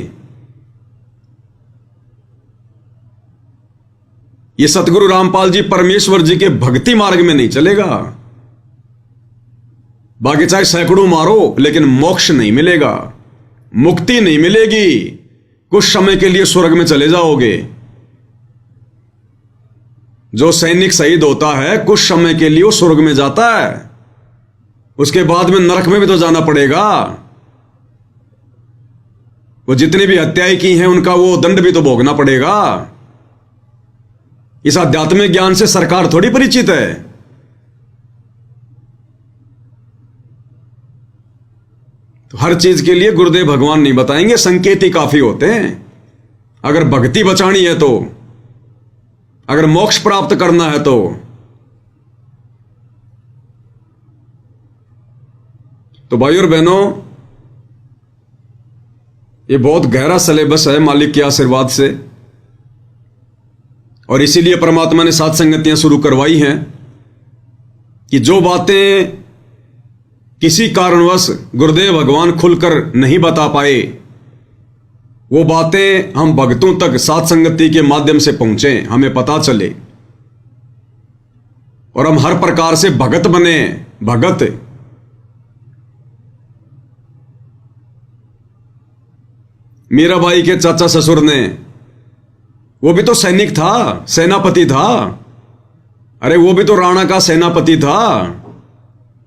ये सतगुरु रामपाल जी परमेश्वर जी के भक्ति मार्ग में नहीं चलेगा। बाकी चाहे सैकड़ों मारो, लेकिन मोक्ष नहीं मिलेगा, मुक्ति नहीं मिलेगी। कुछ समय के लिए स्वर्ग में चले जाओगे। जो सैनिक शहीद होता है कुछ समय के लिए वो स्वर्ग में जाता है, उसके बाद में नरक में भी तो जाना पड़ेगा। वो जितनी भी हत्याएं की हैं उनका वो दंड भी तो भोगना पड़ेगा। इस आध्यात्मिक ज्ञान से सरकार थोड़ी परिचित है। तो हर चीज के लिए गुरुदेव भगवान नहीं बताएंगे, संकेत ही काफी होते हैं। अगर भक्ति बचानी है तो, अगर मोक्ष प्राप्त करना है तो भाइयों और बहनों, ये बहुत गहरा सिलेबस है मालिक के आशीर्वाद से, और इसीलिए परमात्मा ने सात संगतियां शुरू करवाई हैं कि जो बातें किसी कारणवश गुरुदेव भगवान खुलकर नहीं बता पाए, वो बातें हम भक्तों तक सात संगति के माध्यम से पहुंचे, हमें पता चले, और हम हर प्रकार से भगत बने। भगत मीराबाई के चाचा ससुर ने, वो भी तो सैनिक था, सेनापति था। अरे वो भी तो राणा का सेनापति था।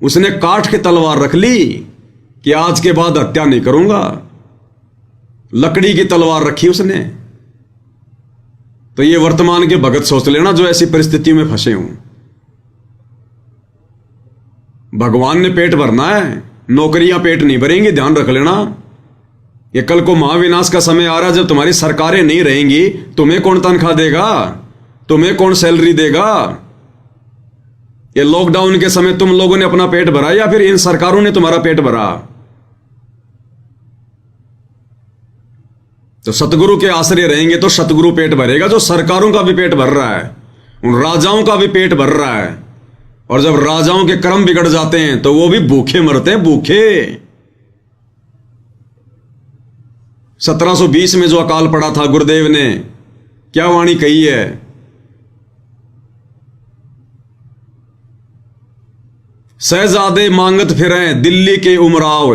उसने काठ की तलवार रख ली कि आज के बाद हत्या नहीं करूंगा। लकड़ी की तलवार रखी उसने। तो ये वर्तमान के भगत सोच लेना जो ऐसी परिस्थिति में फंसे हों। भगवान ने पेट भरना है, नौकरियां पेट नहीं भरेंगी, ध्यान रख लेना। ये कल को महाविनाश का समय आ रहा है, जब तुम्हारी सरकारें नहीं रहेंगी, तुम्हें कौन तनख्वाह देगा? तुम्हें कौन सैलरी देगा? ये लॉकडाउन के समय तुम लोगों ने अपना पेट भरा या फिर इन सरकारों ने तुम्हारा पेट भरा? तो सतगुरु के आश्रय रहेंगे तो सतगुरु पेट भरेगा, जो सरकारों का भी पेट भर रहा है, उन राजाओं का भी पेट भर रहा है। और जब राजाओं के कर्म बिगड़ जाते हैं तो वो भी भूखे मरते हैं, भूखे। 1720 में जो अकाल पड़ा था, गुरुदेव ने क्या वाणी कही है? शहजादे मांगत फिरें दिल्ली के उमराव,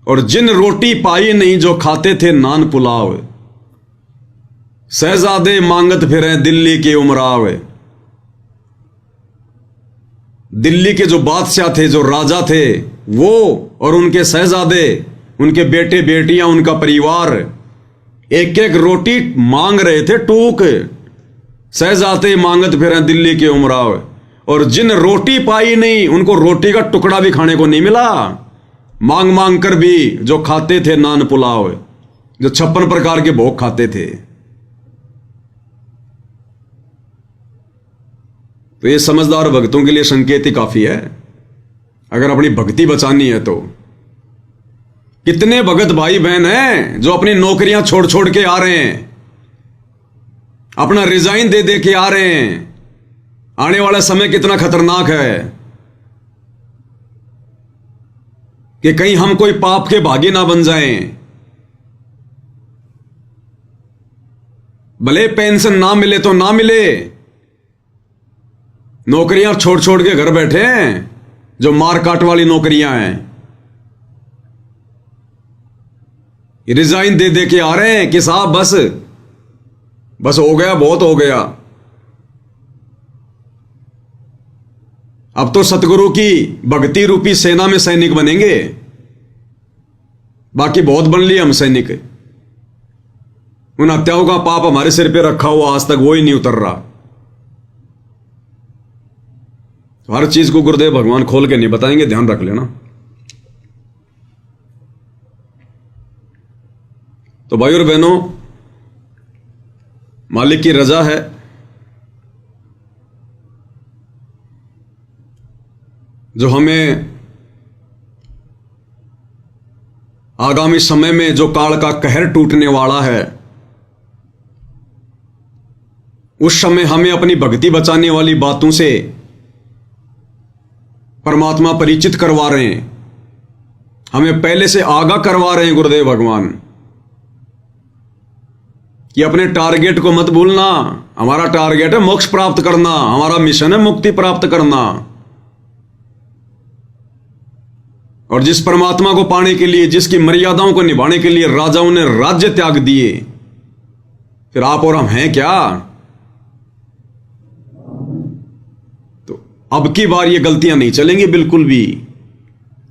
और जिन रोटी पाई नहीं जो खाते थे नान पुलाव। शहजादे मांगत फिरें दिल्ली के उमराव, दिल्ली के जो बादशाह थे, जो राजा थे, वो और उनके शहजादे, उनके बेटे बेटियां, उनका परिवार एक एक रोटी मांग रहे थे टूक। शहजादे मांगत फिर दिल्ली के उमराव, और जिन रोटी पाई नहीं उनको रोटी का टुकड़ा भी खाने को नहीं मिला। मांग मांग कर भी जो खाते थे नान पुलाव, जो 56 प्रकार के भोग खाते थे। तो ये समझदार भक्तों के लिए संकेत ही काफी है, अगर अपनी भक्ति बचानी है तो। कितने भगत भाई बहन हैं जो अपनी नौकरियां छोड़ छोड़ के आ रहे हैं, अपना रिजाइन दे दे के आ रहे हैं। आने वाला समय कितना खतरनाक है कि कहीं हम कोई पाप के भागी ना बन जाएं। भले पेंशन ना मिले तो ना मिले, नौकरियां छोड़ छोड़ के घर बैठे हैं, जो मार काट वाली नौकरियां हैं। रिजाइन दे दे के आ रहे हैं कि साहब बस हो गया, बहुत हो गया। अब तो सतगुरु की भक्ति रूपी सेना में सैनिक बनेंगे, बाकी बहुत बन लिए हम सैनिक। उन हत्याओं का पाप हमारे सिर पे रखा हुआ, आज तक वो ही नहीं उतर रहा। तो हर चीज को गुरुदेव भगवान खोल के नहीं बताएंगे, ध्यान रख लेना। तो भाई और बहनों, मालिक की रजा है, जो हमें आगामी समय में जो काल का कहर टूटने वाला है, उस समय हमें अपनी भक्ति बचाने वाली बातों से परमात्मा परिचित करवा रहे हैं, हमें पहले से आगाह करवा रहे हैं गुरुदेव भगवान कि अपने टारगेट को मत भूलना। हमारा टारगेट है मोक्ष प्राप्त करना, हमारा मिशन है मुक्ति प्राप्त करना। और जिस परमात्मा को पाने के लिए, जिसकी मर्यादाओं को निभाने के लिए राजाओं ने राज्य त्याग दिए, फिर आप और हम हैं क्या? तो अब की बार ये गलतियां नहीं चलेंगी बिल्कुल भी,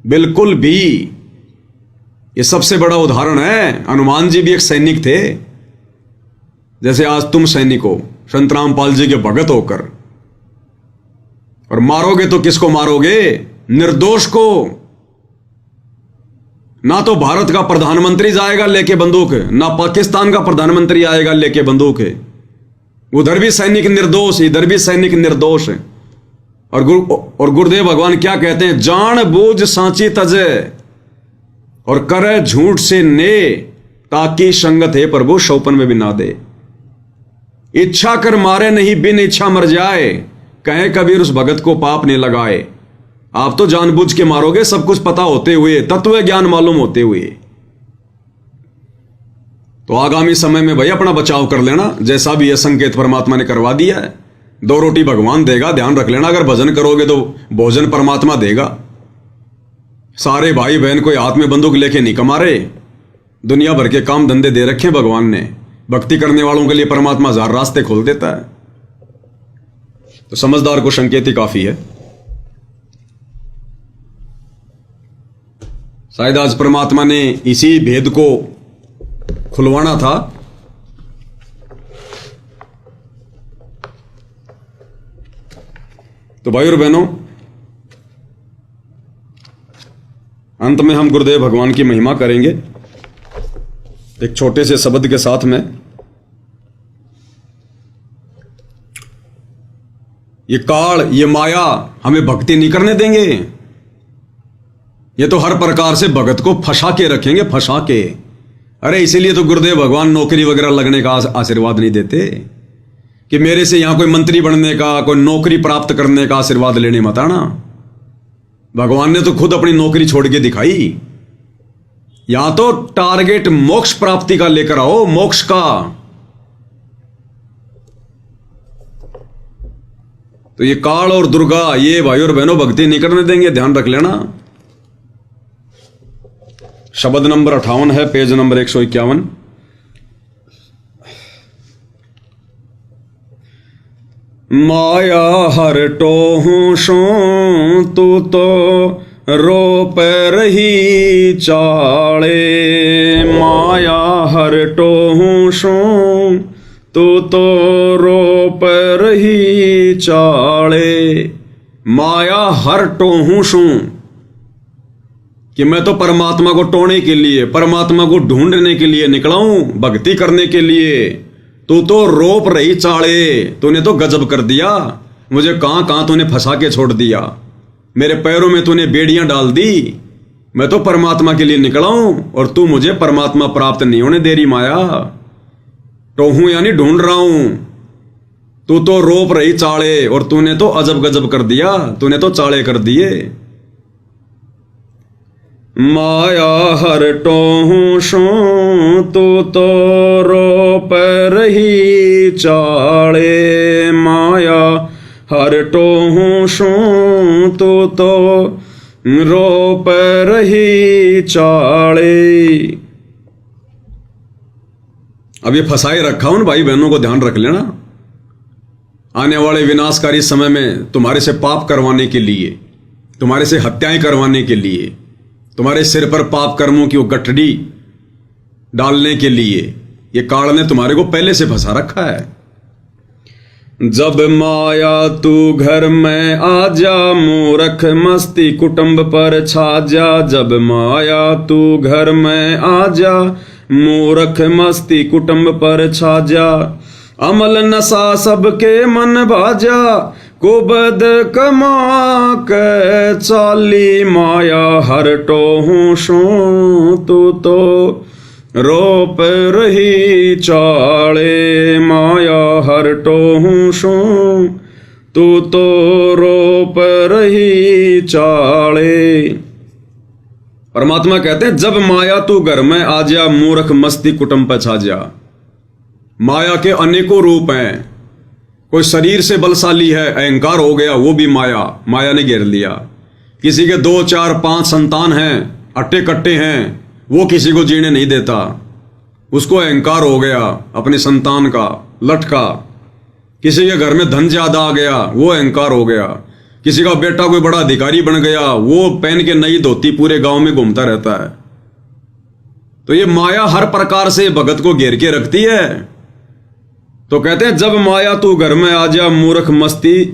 बिल्कुल भी। ये सबसे बड़ा उदाहरण है। हनुमान जी भी एक सैनिक थे, जैसे आज तुम सैनिक हो, संत रामपाल जी के भगत होकर। और मारोगे तो किसको मारोगे? निर्दोष को। ना तो भारत का प्रधानमंत्री जाएगा लेके बंदूक, ना पाकिस्तान का प्रधानमंत्री आएगा लेके बंदूक। उधर भी सैनिक निर्दोष, इधर भी सैनिक निर्दोष। और गुरुदेव भगवान क्या कहते हैं? जान बूझ सांची तजे और करे झूठ से ने, ताकि संगत है प्रभु शौपन में भी ना दे। इच्छा कर मारे नहीं, बिन इच्छा मर जाए, कहे कबीर उस भगत को पाप नहीं लगाए। आप तो जानबूझ के मारोगे, सब कुछ पता होते हुए, तत्व ज्ञान मालूम होते हुए। तो आगामी समय में भाई अपना बचाव कर लेना, जैसा भी यह संकेत परमात्मा ने करवा दिया है। 2 रोटी भगवान देगा, ध्यान रख लेना। अगर भजन करोगे तो भोजन परमात्मा देगा। सारे भाई बहन कोई हाथ में बंदूक लेके नहीं कमा रहे, दुनिया भर के काम धंधे दे रखे भगवान ने। भक्ति करने वालों के लिए परमात्मा 1000 रास्ते खोल देता है। तो समझदार को संकेत ही काफी है। शायद आज परमात्मा ने इसी भेद को खुलवाना था। तो भाई और बहनों, अंत में हम गुरुदेव भगवान की महिमा करेंगे एक छोटे से शब्द के साथ में। ये काल, ये माया हमें भक्ति नहीं करने देंगे। ये तो हर प्रकार से भगत को फंसा के रखेंगे, फंसा के। अरे इसीलिए तो गुरुदेव भगवान नौकरी वगैरह लगने का आशीर्वाद नहीं देते कि मेरे से यहां कोई मंत्री बनने का, कोई नौकरी प्राप्त करने का आशीर्वाद लेने मत आना। भगवान ने तो खुद अपनी नौकरी छोड़ के दिखाई। यहां तो टारगेट मोक्ष प्राप्ति का लेकर आओ, मोक्ष का। तो ये काल और दुर्गा, ये भाई और बहनों भक्ति नहीं करने देंगे, ध्यान रख लेना। शब्द नंबर 58 है, पेज नंबर 151। माया हर टोहू सो तू तो रोप रही चाले। माया हर टोहू सो तू तो रोप रही चाले। माया हर टोहू सो कि मैं तो परमात्मा को टोने के लिए, परमात्मा को ढूंढने के लिए निकला हूं, भक्ति करने के लिए। तू तो रोप रही चाले, तूने तो गजब कर दिया। मुझे कहां कहां तूने फंसा के छोड़ दिया, मेरे पैरों में तूने बेड़ियां डाल दी। मैं तो परमात्मा के लिए निकला हूं और तू मुझे परमात्मा प्राप्त नहीं होने दे रही माया। टोहूं यानी ढूंढ रहा हूं, तू तो रोप रही चाले और तूने तो अजब गजब कर दिया, तूने तो चाले कर दिए। माया हर टोहू सो तू तो रोप रही चाले। माया हर टोहू सो तू तो रोप रही चाले। अब ये फंसाए रखा उन भाई बहनों को ध्यान रख लेना। आने वाले विनाशकारी समय में तुम्हारे से पाप करवाने के लिए, तुम्हारे से हत्याएं करवाने के लिए, तुम्हारे सिर पर पाप कर्मों की वो गठड़ी डालने के लिए ये काल ने तुम्हारे को पहले से फंसा रखा है। जब माया तू घर में आ जा, मूर्ख मस्ती कुटुंब पर छा जा। जब माया तू घर में आ जा, मूर्ख मस्ती कुटुंब पर छा जा। अमल नशा सबके मन भाजा, कुबद कमा के चाली। माया हर टोहू सो तू तो रोप रही चाले। माया हर टोहू सो तू तो रोप रही चाले। परमात्मा कहते हैं जब माया तू घर में आ जा, मूर्ख मस्ती कुटुंब पर छा जा। माया के अनेकों रूप हैं। कोई शरीर से बलशाली है, अहंकार हो गया, वो भी माया, माया ने घेर लिया। किसी के 2, 4, 5 संतान हैं, अट्टे कट्टे हैं, वो किसी को जीने नहीं देता, उसको अहंकार हो गया अपने संतान का, लटका। किसी के घर में धन ज्यादा आ गया, वो अहंकार हो गया। किसी का बेटा कोई बड़ा अधिकारी बन गया, वो पहन के नई धोती पूरे गांव में घूमता रहता है। तो ये माया हर प्रकार से भगत को घेर के रखती है। तो कहते हैं जब माया तू घर में आ जा, मूर्ख मस्ती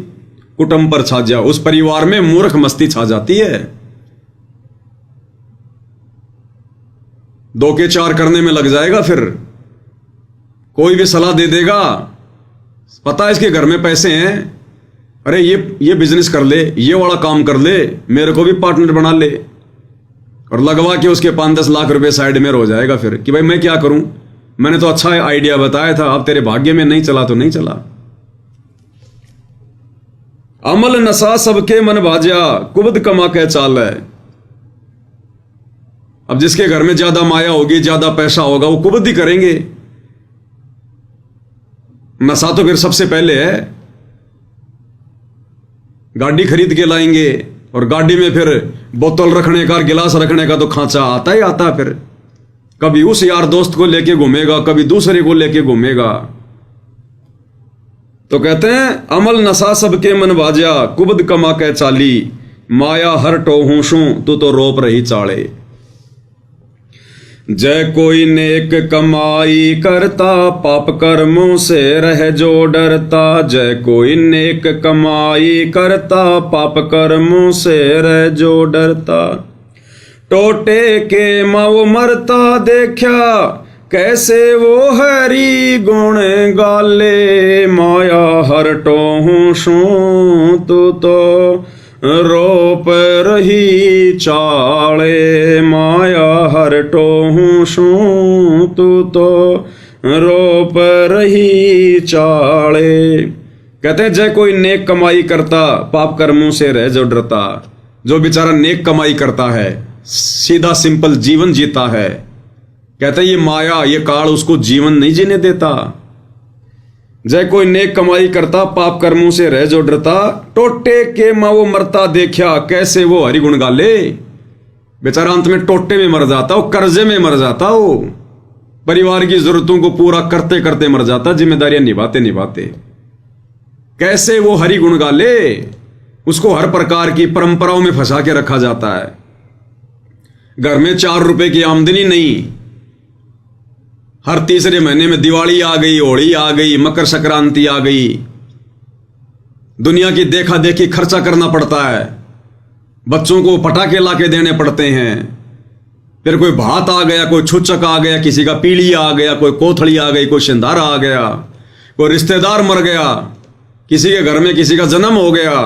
कुटुंब पर छा जा। उस परिवार में मूर्ख मस्ती छा जाती है, 2 के 4 करने में लग जाएगा। फिर कोई भी सलाह दे देगा, पता है इसके घर में पैसे हैं, अरे ये बिजनेस कर ले, ये वाला काम कर ले, मेरे को भी पार्टनर बना ले, और लगवा के उसके 5-10 लाख रुपए साइड में हो जाएगा। फिर कि भाई मैं क्या करूं, मैंने तो अच्छा आइडिया बताया था, अब तेरे भाग्य में नहीं चला तो नहीं चला। अमल नशा सबके मन भाजा, कुबद कमा के चाल है। अब जिसके घर में ज्यादा माया होगी, ज्यादा पैसा होगा, वो कुबद ही करेंगे। नशा तो फिर सबसे पहले है। गाड़ी खरीद के लाएंगे और गाड़ी में फिर बोतल रखने का, गिलास रखने का तो खांचा आता ही आता। फिर कभी उस यार दोस्त को लेके घूमेगा, कभी दूसरे को लेके घूमेगा। तो कहते हैं अमल नशा सबके मन भाजा, कुबद कमा के चाली। माया हर टोहू सो तू तो रोप रही चाले। जय कोई नेक कमाई करता, पाप कर्मों से रह जो डरता। जय कोई नेक कमाई करता, पाप कर्मों से रह जो डरता। टोटे के मऊ मरता देखा, कैसे वो हरी गुण गाले। माया हर टोहू सो तू तो रोप रही चाले। माया हर टोहू सो तू तो रोप रही चाले। कहते हैं जय कोई नेक कमाई करता, पाप कर्मों से रह जो डरता। जो बेचारा नेक कमाई करता है, सीधा सिंपल जीवन जीता है, कहते हैं ये माया, ये काल उसको जीवन नहीं जीने देता। जय कोई नेक कमाई करता, पाप कर्मों से रह जो डरता। टोटे के वो मरता देखा, कैसे वो हरिगुण गाले। बेचारा अंत में टोटे में मर जाता, वो कर्जे में मर जाता, वो परिवार की जरूरतों को पूरा करते करते मर जाता, जिम्मेदारियां निभाते निभाते। कैसे वो हरि गुण गाले, उसको हर प्रकार की परंपराओं में फंसा के रखा जाता है। घर में 4 रुपए की आमदनी नहीं, हर तीसरे महीने में दिवाली आ गई, होली आ गई, मकर संक्रांति आ गई, दुनिया की देखा देखी खर्चा करना पड़ता है, बच्चों को पटाखे लाके देने पड़ते हैं, फिर कोई भात आ गया, कोई छुच्चक आ गया, किसी का पीली आ गया, कोई कोथड़ी आ गई, कोई सिंधारा आ गया, कोई रिश्तेदार मर गया, किसी के घर में किसी का जन्म हो गया।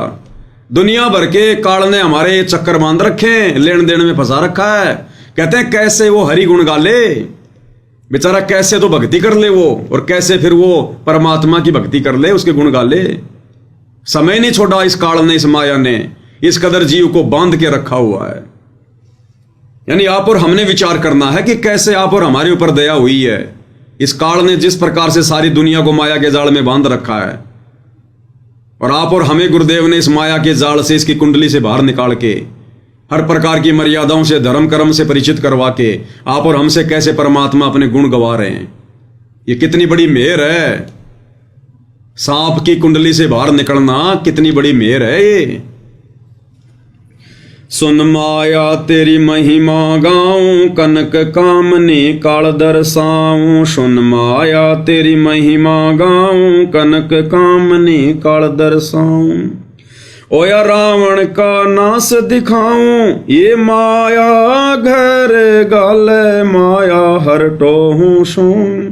दुनिया भर के काल ने हमारे चक्कर बांध रखे, लेन देन में फंसा रखा है। कहते हैं कैसे वो हरि गुण गाले, बेचारा कैसे तो भक्ति कर ले वो, और कैसे फिर वो परमात्मा की भक्ति कर ले, उसके गुण गाले। समय नहीं छोड़ा इस काल ने, इस माया ने इस कदर जीव को बांध के रखा हुआ है। यानी आप और हमने विचार करना है कि कैसे आप और हमारे ऊपर दया हुई है। इस काल ने जिस प्रकार से सारी दुनिया को माया के जाल में बांध रखा है, और आप और हमें गुरुदेव ने इस माया के जाल से, इसकी कुंडली से बाहर निकाल के, हर प्रकार की मर्यादाओं से, धर्म कर्म से परिचित करवा के आप और हमसे कैसे परमात्मा अपने गुण गवा रहे हैं। ये कितनी बड़ी मेहर है। सांप की कुंडली से बाहर निकलना कितनी बड़ी मेहर है ये। सुन माया तेरी महिमा गाऊं, कनक कामनी काल दर्शाऊं। सुन माया तेरी महिमा गाऊं, कनक कामनी काल दर्शाऊं। ओया रावण का नाश दिखाऊं, ये माया घर गाल माया हर टोहूं सूं।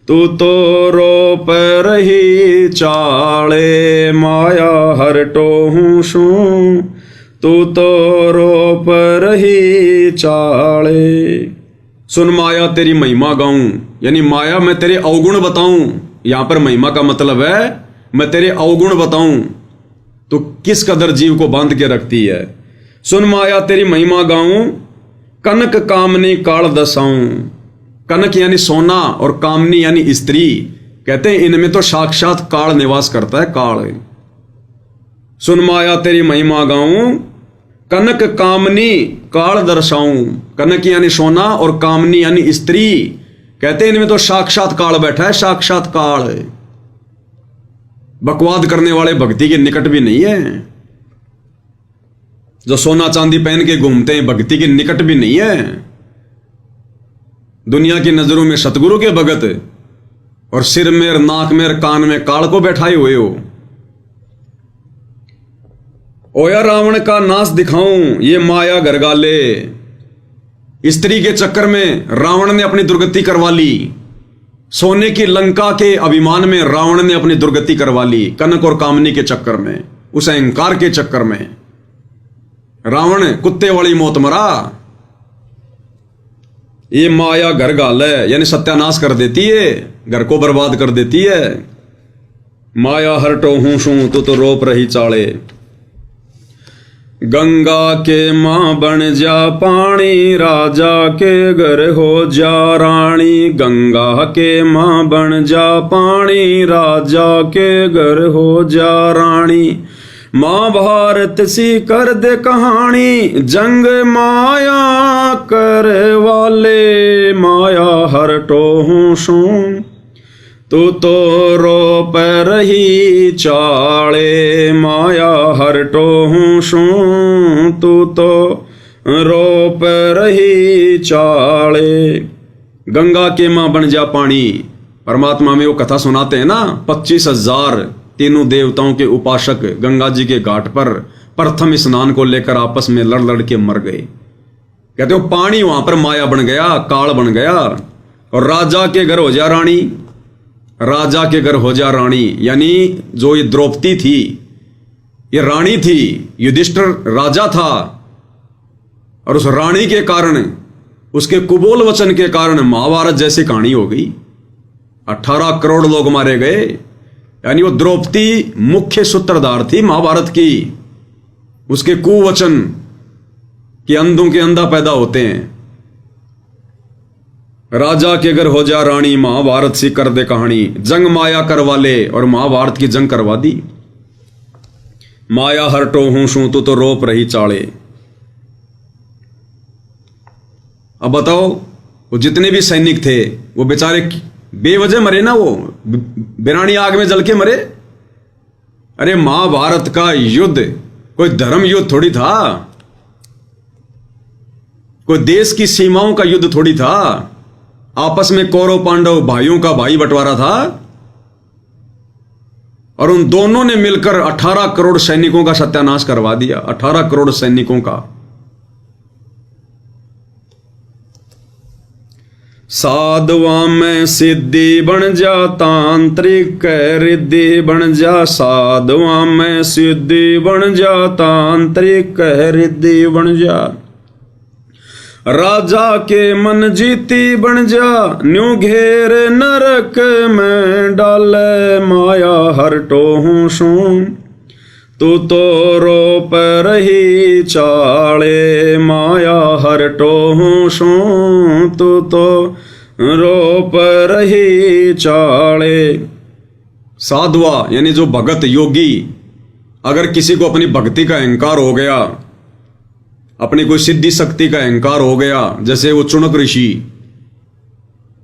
तू तो रोप रही चाले, माया हर टोहूं सूं। तू तो रोप रही चाले। सुन माया तेरी महिमा गाऊं, यानी माया मैं तेरे अवगुण बताऊं। यहां पर महिमा का मतलब है मैं तेरे अवगुण बताऊं, तो किस कदर जीव को बांध के रखती है। सुन माया तेरी महिमा गाऊं, कनक कामनी काल दसाऊं। कनक यानी सोना और कामनी यानी स्त्री। कहते हैं इनमें तो साक्षात काल निवास करता है, काल। सुन माया तेरी महिमा गाऊं, कनक कामनी काल दर्शाऊं। कनक यानी सोना और कामनी यानी स्त्री। कहते हैं इनमें तो साक्षात काल बैठा है, साक्षात काल। बकवाद करने वाले भक्ति के निकट भी नहीं है। जो सोना चांदी पहन के घूमते हैं भक्ति के निकट भी नहीं है। दुनिया की नजरों में सतगुरु के भगत, और सिर में और नाक में और कान में काल को बैठाए हुए हो। ओया रावण का नाश दिखाऊं, ये माया घर गाले। स्त्री के चक्कर में रावण ने अपनी दुर्गति करवा ली। सोने की लंका के अभिमान में रावण ने अपनी दुर्गति करवा ली, कनक और कामनी के चक्कर में, उस अहंकार के चक्कर में। रावण कुत्ते वाली मौत मरा। ये माया घर गाले यानी सत्यानाश कर देती है, घर को बर्बाद कर देती है। माया हर टोहूं सूं, तू तो रोप रही चाले। गंगा के मां बन जा पानी, राजा के घर हो जा रानी। गंगा के मां बन जा पानी, राजा के घर हो जा रानी। महाभारत सी कर दे कहानी, जंग माया कर वाले। माया हर टोहूं सूं, तू तो रोप रही चाले। माया हर टोहूं सूं, तू तो रोप रही चाले। गंगा के मां बन जा पानी। परमात्मा में वो कथा सुनाते हैं ना, 25,000 तीनों देवताओं के उपासक गंगा जी के घाट पर प्रथम स्नान को लेकर आपस में लड़ लड़ के मर गए। कहते हो पानी वहां पर माया बन गया, काल बन गया। और राजा के घर हो जा रानी। राजा के घर हो जा रानी यानी जो ये द्रौपदी थी, ये रानी थी। युधिष्ठिर राजा था, और उस रानी के कारण, उसके कुबोल वचन के कारण महाभारत जैसी कहानी हो गई। 18 करोड़ लोग मारे गए। यानी वो द्रौपदी मुख्य सूत्रधार थी महाभारत की। उसके कुवचन कि अंधों के अंधा पैदा होते हैं। राजा के घर हो जा रानी, महाभारत सी कर दे कहानी। जंग माया करवा ले, और महाभारत की जंग करवा दी। माया हर टोहूं सूं, तू तो रोप रही चाले। अब बताओ, वो जितने भी सैनिक थे वो बेचारे बेवजह मरे ना, वो बिरानी आग में जल के मरे। अरे महाभारत का युद्ध कोई धर्म युद्ध थोड़ी था, कोई देश की सीमाओं का युद्ध थोड़ी था। आपस में कौरव पांडव भाइयों का भाई बंटवारा था, और उन दोनों ने मिलकर 18 करोड़ सैनिकों का सत्यानाश करवा दिया। 18 करोड़ सैनिकों का। साधुआ में सिद्धि बन जा, तांत्रिक रिद्धि बन जा। साधुआ में सिद्धि बन जा, तांत्रिक रिद्धि बन जा। राजा के मन जीती बन जा, न्यू घेर नरक में डाले। माया हरटो हूं सुन, तू तो रोप रही चाले। माया हरटो हूं सुन, तू तो रोप रही चाले। साधुआ यानी जो भगत योगी, अगर किसी को अपनी भक्ति का अहंकार हो गया, अपनी कोई सिद्धि शक्ति का अहंकार हो गया, जैसे वो चुनक ऋषि,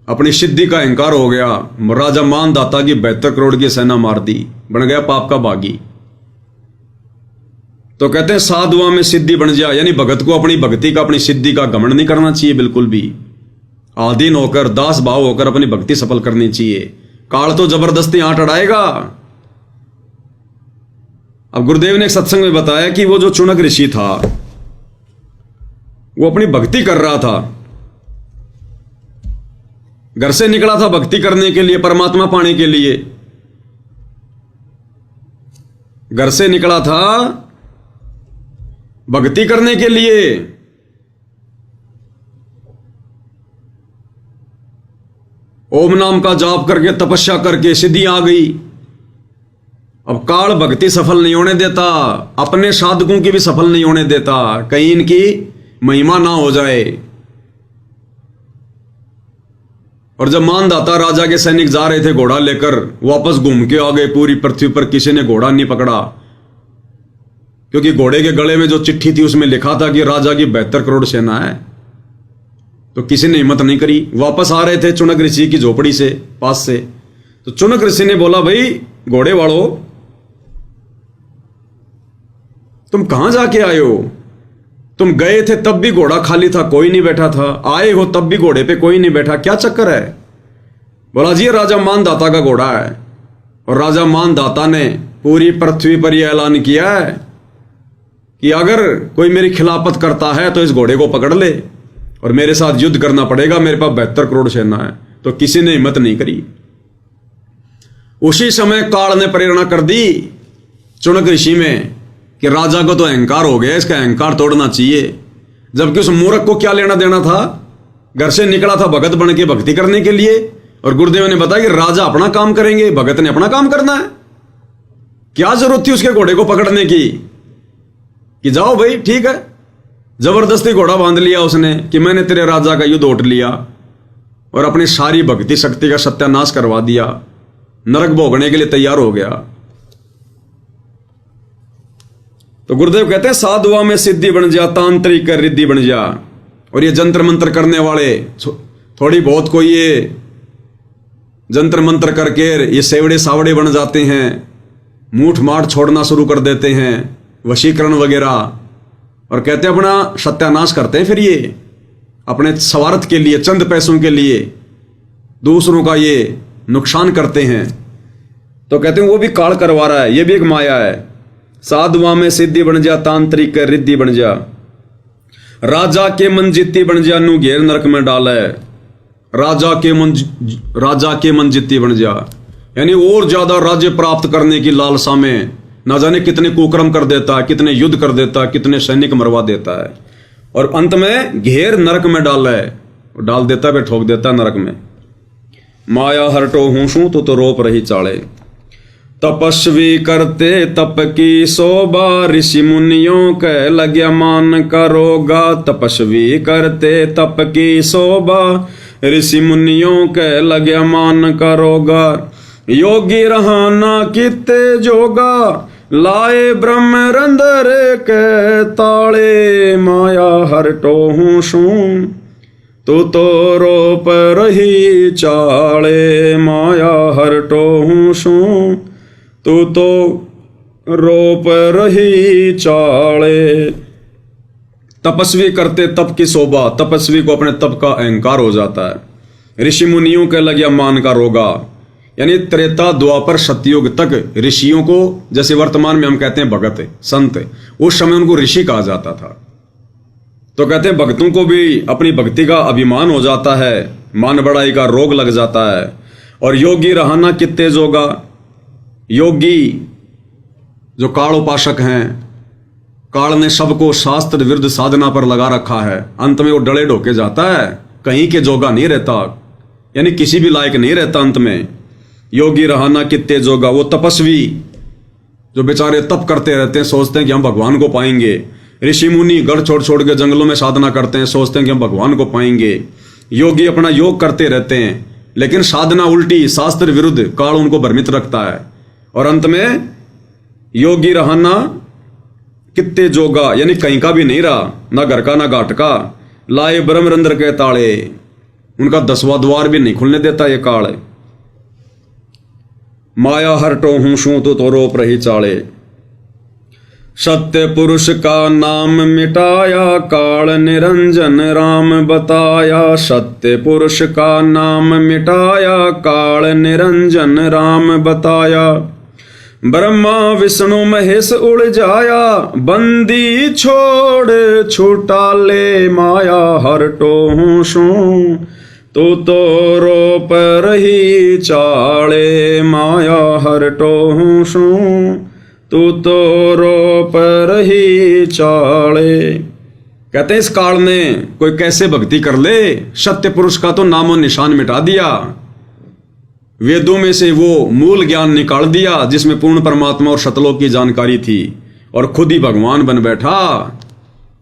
अपनी सिद्धि का अहंकार हो गया, राजा मानदाता की 72 करोड़ की सेना मार दी, बन गया पाप का बागी। तो कहते हैं साधुआ में सिद्धि बन जा, यानी भगत को अपनी भक्ति का, अपनी सिद्धि का घमंड नहीं करना चाहिए बिल्कुल भी। आधीन होकर, दास भाव होकर अपनी भक्ति सफल करनी चाहिए। काल तो जबरदस्ती आंट अड़ाएगा। अब गुरुदेव ने एक सत्संग में बताया कि वो जो चुनक ऋषि था, वो अपनी भक्ति कर रहा था, घर से निकला था भक्ति करने के लिए, परमात्मा पाने के लिए। घर से निकला था भक्ति करने के लिए। ओम नाम का जाप करके, तपस्या करके सिद्धि आ गई। अब काल भक्ति सफल नहीं होने देता, अपने साधकों की भी सफल नहीं होने देता, कहीं इनकी महिमा ना हो जाए। और जब मानदाता राजा के सैनिक जा रहे थे घोड़ा लेकर, वापस घूम के आ गए, पूरी पृथ्वी पर किसी ने घोड़ा नहीं पकड़ा, क्योंकि घोड़े के गले में जो चिट्ठी थी उसमें लिखा था कि राजा की 72 करोड़ सेना है। तो किसी ने हिम्मत नहीं करी। वापस आ रहे थे चुनक ऋषि की झोपड़ी से, पास से। तो चुनक ऋषि ने बोला, भाई घोड़े वालों, तुम कहां जाके आए हो? तुम गए थे तब भी घोड़ा खाली था, कोई नहीं बैठा था। आए हो तब भी घोड़े पे कोई नहीं बैठा, क्या चक्कर है? बोला जी, राजा मानदाता का घोड़ा है, और राजा मानदाता ने पूरी पृथ्वी पर यह ऐलान किया है कि अगर कोई मेरी खिलाफत करता है तो इस घोड़े को पकड़ ले, और मेरे साथ युद्ध करना पड़ेगा। मेरे पास 72 करोड़ सेना है। तो किसी ने हिम्मत नहीं करी। उसी समय काल ने प्रेरणा कर दी चुनक ऋषि में कि राजा को तो अहंकार हो गया, इसका अहंकार तोड़ना चाहिए। जबकि उस मूर्ख को क्या लेना देना था? घर से निकला था भगत बन के भक्ति करने के लिए, और गुरुदेव ने बताया कि राजा अपना काम करेंगे, भगत ने अपना काम करना है। क्या जरूरत थी उसके घोड़े को पकड़ने की कि जाओ भाई ठीक है। जबरदस्ती घोड़ा बांध लिया उसने कि मैंने तेरे राजा का युद्ध उठ लिया, और अपनी सारी भक्ति शक्ति का सत्यानाश करवा दिया, नरक भोगने के लिए तैयार हो गया। तो गुरुदेव कहते हैं साधुआ में सिद्धि बन जा, तांत्रिक रिद्धि बन जा। और ये जंत्र मंत्र करने वाले थोड़ी बहुत कोई ये जंत्र मंत्र करके ये सेवड़े सावड़े बन जाते हैं, मूठ माठ छोड़ना शुरू कर देते हैं, वशीकरण वगैरह, और कहते हैं अपना सत्यानाश करते हैं। फिर ये अपने स्वार्थ के लिए, चंद पैसों के लिए दूसरों का ये नुकसान करते हैं। तो कहते हैं वो भी काल करवा रहा है, ये भी एक माया है। साधुआ में सिद्धि बन जा, तांत्रिक रिद्धि बन जा। राजा के मन जित्ती बन जा, नू घेर नरक में डाला है। राजा के मन जित्ती बन जा, यानी और ज्यादा राज्य प्राप्त करने की लालसा में ना जाने कितने कुकर्म कर देता है, कितने युद्ध कर देता है, कितने सैनिक मरवा देता है, और अंत में घेर नरक में डाला है, डाल देता है, ठोक देता है नरक में। माया हरटो हूसू तो रोप रही चाले। तपस्वी करते तप की शोभा, ऋषि मुनियों के लग्या मान करोगा। तपस्वी करते तप की शोभा, ऋषि मुनियों के लग्या मान करोगा। योगी रहाना किते जोगा, लाए ब्रह्म रंदर के ताले। माया हरटो हूसू तो रोप रही चाले। माया हरटो हूसू तो रोप रही चाले। तपस्वी करते तप की शोभा, तपस्वी को अपने तप का अहंकार हो जाता है। ऋषि मुनियों के लग मान का रोगा, यानी त्रेता द्वापर सतयुग तक ऋषियों को, जैसे वर्तमान में हम कहते हैं भगत संत, उस समय उनको ऋषि कहा जाता था। तो कहते हैं भक्तों को भी अपनी भक्ति का अभिमान हो जाता है, मान बड़ाई का रोग लग जाता है। और योगी रहना कितने जोगा, योगी जो काल उपासक हैं, काल ने सबको शास्त्र विरुद्ध साधना पर लगा रखा है, अंत में वो डले ढोके जाता है, कहीं के जोगा नहीं रहता, यानी किसी भी लायक नहीं रहता अंत में। योगी रहना कितने जोगा, वो तपस्वी जो बेचारे तप करते रहते हैं, सोचते हैं कि हम भगवान को पाएंगे। ऋषि मुनि गढ़ छोड़ छोड़ के जंगलों में साधना करते हैं, सोचते हैं कि हम भगवान को पाएंगे। योगी अपना योग करते रहते हैं, लेकिन साधना उल्टी शास्त्र विरुद्ध, काल उनको भ्रमित रखता है। और अंत में योगी रहना कितने जोगा, यानी कहीं का भी नहीं रहा, ना घर का ना घाट का। लाए ब्रह्मरंध्र के ताले, उनका 10वां द्वार भी नहीं खुलने देता ये काल। माया हरटो हूं शू तो रोप रही चाले। सत्य पुरुष का नाम मिटाया, काल निरंजन राम बताया। सत्य पुरुष का नाम मिटाया, काल निरंजन राम बताया। ब्रह्मा विष्णु महेश उड़ जाया, बंदी छोड़ छुटा ले माया। हरटो हूं शू तो रोप रही चाले, माया हरटो हूं शू तो रोप रही चाले। कहते हैं इस काल ने कोई कैसे भक्ति कर ले, सत्य पुरुष का तो नामो निशान मिटा दिया। वेदों में से वो मूल ज्ञान निकाल दिया जिसमें पूर्ण परमात्मा और सतलोक की जानकारी थी, और खुद ही भगवान बन बैठा।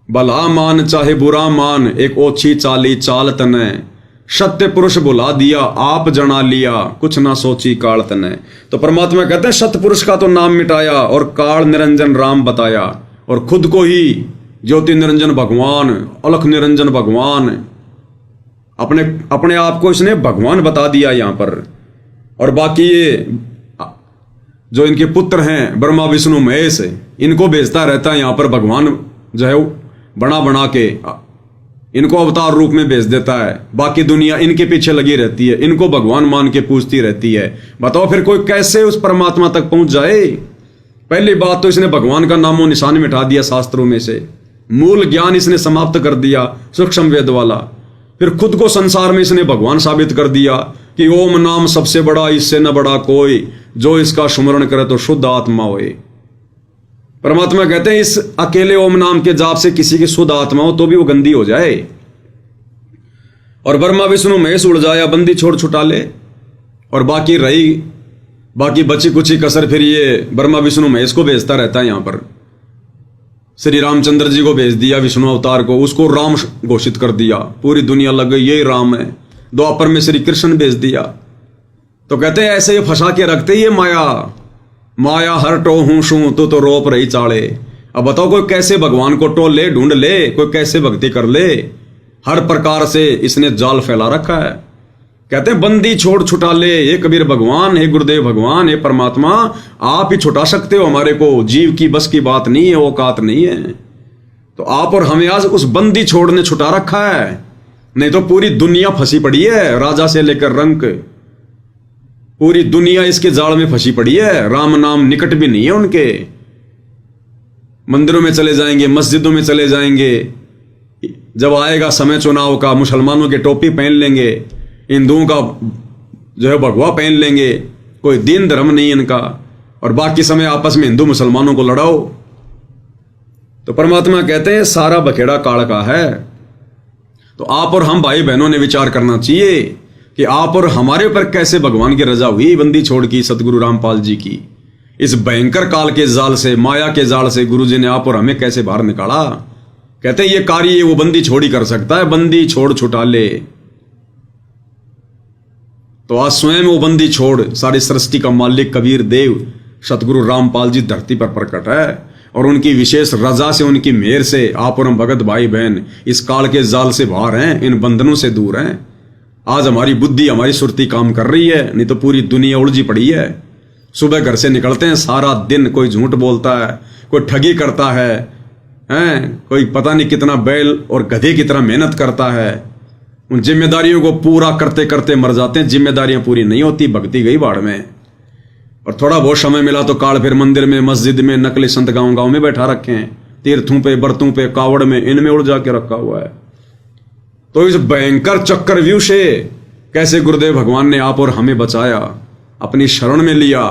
भला मान चाहे बुरा मान, एक ओछी चाली चाल तने। सत्य पुरुष बुला दिया, आप जना लिया, कुछ ना सोची काल तने। तो परमात्मा कहते हैं सत्य पुरुष का तो नाम मिटाया और काल निरंजन राम बताया, और खुद को ही ज्योति निरंजन भगवान, अलख निरंजन भगवान, अपने आप को इसने भगवान बता दिया यहां पर। और बाकी ये जो इनके पुत्र हैं ब्रह्मा विष्णु महेश, इनको भेजता रहता है यहां पर भगवान, जो है बना बना के इनको अवतार रूप में भेज देता है। बाकी दुनिया इनके पीछे लगी रहती है, इनको भगवान मान के पूछती रहती है। बताओ फिर कोई कैसे उस परमात्मा तक पहुंच जाए। पहली बात तो इसने भगवान का नामो निशान मिटा दिया शास्त्रों में से, मूल ज्ञान इसने समाप्त कर दिया सूक्ष्म वेद वाला। फिर खुद को संसार में इसने भगवान साबित कर दिया कि ओम नाम सबसे बड़ा, इससे न बड़ा कोई, जो इसका सुमरण करे तो शुद्ध आत्मा होए। परमात्मा कहते हैं इस अकेले ओम नाम के जाप से किसी की शुद्ध आत्मा हो तो भी वो गंदी हो जाए। और ब्रह्मा विष्णु महेश उड़ जाया, बंदी छोड़ छुटा ले। और बाकी बची कुची कसर फिर ये ब्रह्मा विष्णु महेश को भेजता रहता है। यहां पर श्री रामचंद्र जी को भेज दिया, विष्णु अवतार को, उसको राम घोषित कर दिया, पूरी दुनिया लग गई यही राम है। द्वापर में श्री कृष्ण भेज दिया। तो कहते हैं ऐसे ये फंसा के रखते ही माया हर टो हूं शू तो रोप रही चाले। अब बताओ कोई कैसे भगवान को टोल ले, ढूंढ ले, कोई कैसे भक्ति कर ले। हर प्रकार से इसने जाल फैला रखा है। कहते हैं बंदी छोड़ छुटा ले, हे कबीर भगवान, हे गुरुदेव भगवान, हे परमात्मा, आप ही छुटा सकते हो हमारे को, जीव की बस की बात नहीं है, औकात नहीं है। तो आप और हमें आज उस बंदी छोड़ ने छुटा रखा है, नहीं तो पूरी दुनिया फंसी पड़ी है, राजा से लेकर रंक, पूरी दुनिया इसके जाल में फंसी पड़ी है। राम नाम निकट भी नहीं है उनके। मंदिरों में चले जाएंगे, मस्जिदों में चले जाएंगे, जब आएगा समय चुनाव का मुसलमानों के टोपी पहन लेंगे, हिंदुओं का जो है भगवा पहन लेंगे, कोई दीन धर्म नहीं इनका, और बाकी समय आपस में हिंदू मुसलमानों को लड़ाओ। तो परमात्मा कहते हैं सारा बखेड़ा काल का है। तो आप और हम भाई बहनों ने विचार करना चाहिए कि आप और हमारे ऊपर कैसे भगवान की रजा हुई बंदी छोड़ की, सतगुरु रामपाल जी की। इस भयंकर काल के जाल से, माया के जाल से गुरु जी ने आप और हमें कैसे बाहर निकाला। कहते हैं ये कार्य वो बंदी छोड़ ही कर सकता है, बंदी छोड़ छुटा ले। तो आज स्वयं वो बंदी छोड़ सारी सृष्टि का मालिक कबीर देव सतगुरु रामपाल जी धरती पर प्रकट है, और उनकी विशेष रजा से, उनकी मेहर से आप और हम भगत भाई बहन इस काल के जाल से बाहर हैं, इन बंधनों से दूर हैं। आज हमारी बुद्धि, हमारी सुरती काम कर रही है, नहीं तो पूरी दुनिया उलझी पड़ी है। सुबह घर से निकलते हैं, सारा दिन कोई झूठ बोलता है, कोई ठगी करता है, कोई पता नहीं कितना बैल और गधे की तरह मेहनत करता है। उन जिम्मेदारियों को पूरा करते करते मर जाते हैं। जिम्मेदारियां पूरी नहीं होती, भक्ति गई बाढ़ में। और थोड़ा बहुत समय मिला तो काल फिर मंदिर में, मस्जिद में, नकली संत गांव गांव में बैठा रखे हैं, तीर्थों पे, बर्तों पे, कावड़ में, इनमें उलझा के रखा हुआ है। तो इस भयंकर चक्रव्यूह से कैसे गुरुदेव भगवान ने आप और हमें बचाया, अपनी शरण में लिया,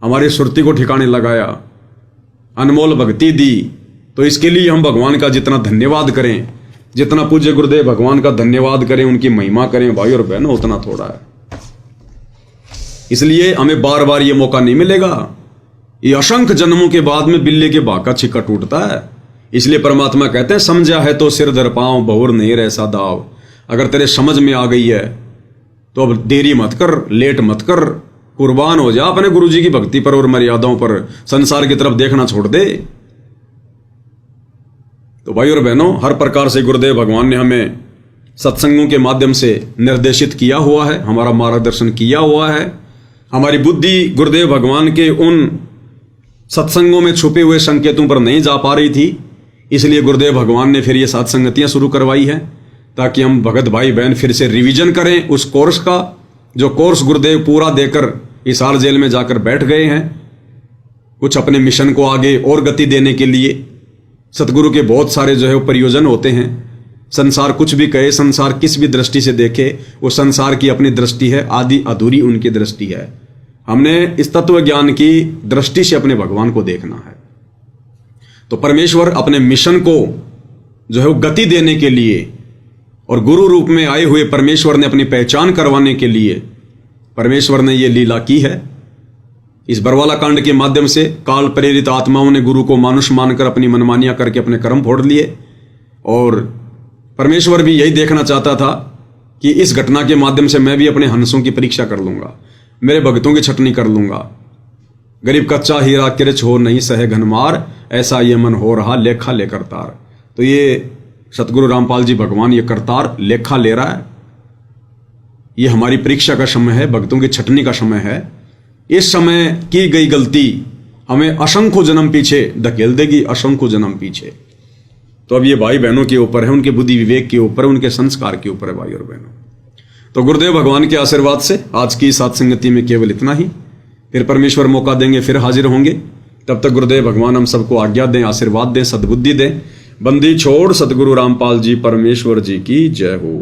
हमारी सुरती को ठिकाने लगाया, अनमोल भक्ति दी। तो इसके लिए हम भगवान का जितना धन्यवाद करें, जितना पूज्य गुरुदेव भगवान का धन्यवाद करें, उनकी महिमा करें भाई और बहनों, उतना थोड़ा है। इसलिए हमें बार बार ये मौका नहीं मिलेगा। ये असंख्य जन्मों के बाद में बिल्ली के भाग का छिक्का टूटता है। इसलिए परमात्मा कहते हैं, समझा है तो सिर धर पांव, बहुर नहीं ऐसा दाव। अगर तेरे समझ में आ गई है तो अब देरी मत कर, लेट मत कर, कुर्बान हो जा अपने गुरु जी की भक्ति पर और मर्यादाओं पर। संसार की तरफ देखना छोड़ दे। तो भाई और बहनों, हर प्रकार से गुरुदेव भगवान ने हमें सत्संगों के माध्यम से निर्देशित किया हुआ है, हमारा मार्गदर्शन किया हुआ है। हमारी बुद्धि गुरुदेव भगवान के उन सत्संगों में छुपे हुए संकेतों पर नहीं जा पा रही थी। इसलिए गुरुदेव भगवान ने फिर ये सत्संगतियां शुरू करवाई है, ताकि हम भगत भाई बहन फिर से रिवीजन करें उस कोर्स का, जो कोर्स गुरुदेव पूरा देकर हिसार जेल में जाकर बैठ गए हैं, कुछ अपने मिशन को आगे और गति देने के लिए। सतगुरु के बहुत सारे जो है वो प्रयोजन होते हैं। संसार कुछ भी कहे, संसार किस भी दृष्टि से देखे, वो संसार की अपनी दृष्टि है, आदि अधूरी उनकी दृष्टि है। हमने इस तत्व ज्ञान की दृष्टि से अपने भगवान को देखना है। तो परमेश्वर अपने मिशन को जो है वो गति देने के लिए और गुरु रूप में आए हुए परमेश्वर ने अपनी पहचान करवाने के लिए परमेश्वर ने ये लीला की है। इस बरवाला कांड के माध्यम से काल प्रेरित आत्माओं ने गुरु को मानुष मानकर अपनी मनमानियां करके अपने कर्म फोड़ लिए। और परमेश्वर भी यही देखना चाहता था कि इस घटना के माध्यम से मैं भी अपने हंसों की परीक्षा कर लूंगा, मेरे भक्तों की छटनी कर लूंगा। गरीब कच्चा हीरा किरच हो नहीं सहे घनमार, ऐसा ये मन हो रहा लेखा लेकर तार। तो ये सतगुरु रामपाल जी भगवान ये करतार लेखा ले रहा है। ये हमारी परीक्षा का समय है, भक्तों की छटनी का समय है। इस समय की गई गलती हमें असंख्य जन्म पीछे धकेल देगी, असंख्य जन्म पीछे। तो अब ये भाई बहनों के ऊपर है, उनके बुद्धि विवेक के ऊपर, उनके संस्कार के ऊपर है भाई और बहनों। तो गुरुदेव भगवान के आशीर्वाद से आज की सत्संगति में केवल इतना ही। फिर परमेश्वर मौका देंगे, फिर हाजिर होंगे। तब तक गुरुदेव भगवान हम सबको आज्ञा दें, आशीर्वाद दें, सद्बुद्धि दें। बंदी छोड़ सतगुरु रामपाल जी परमेश्वर जी की जय हो।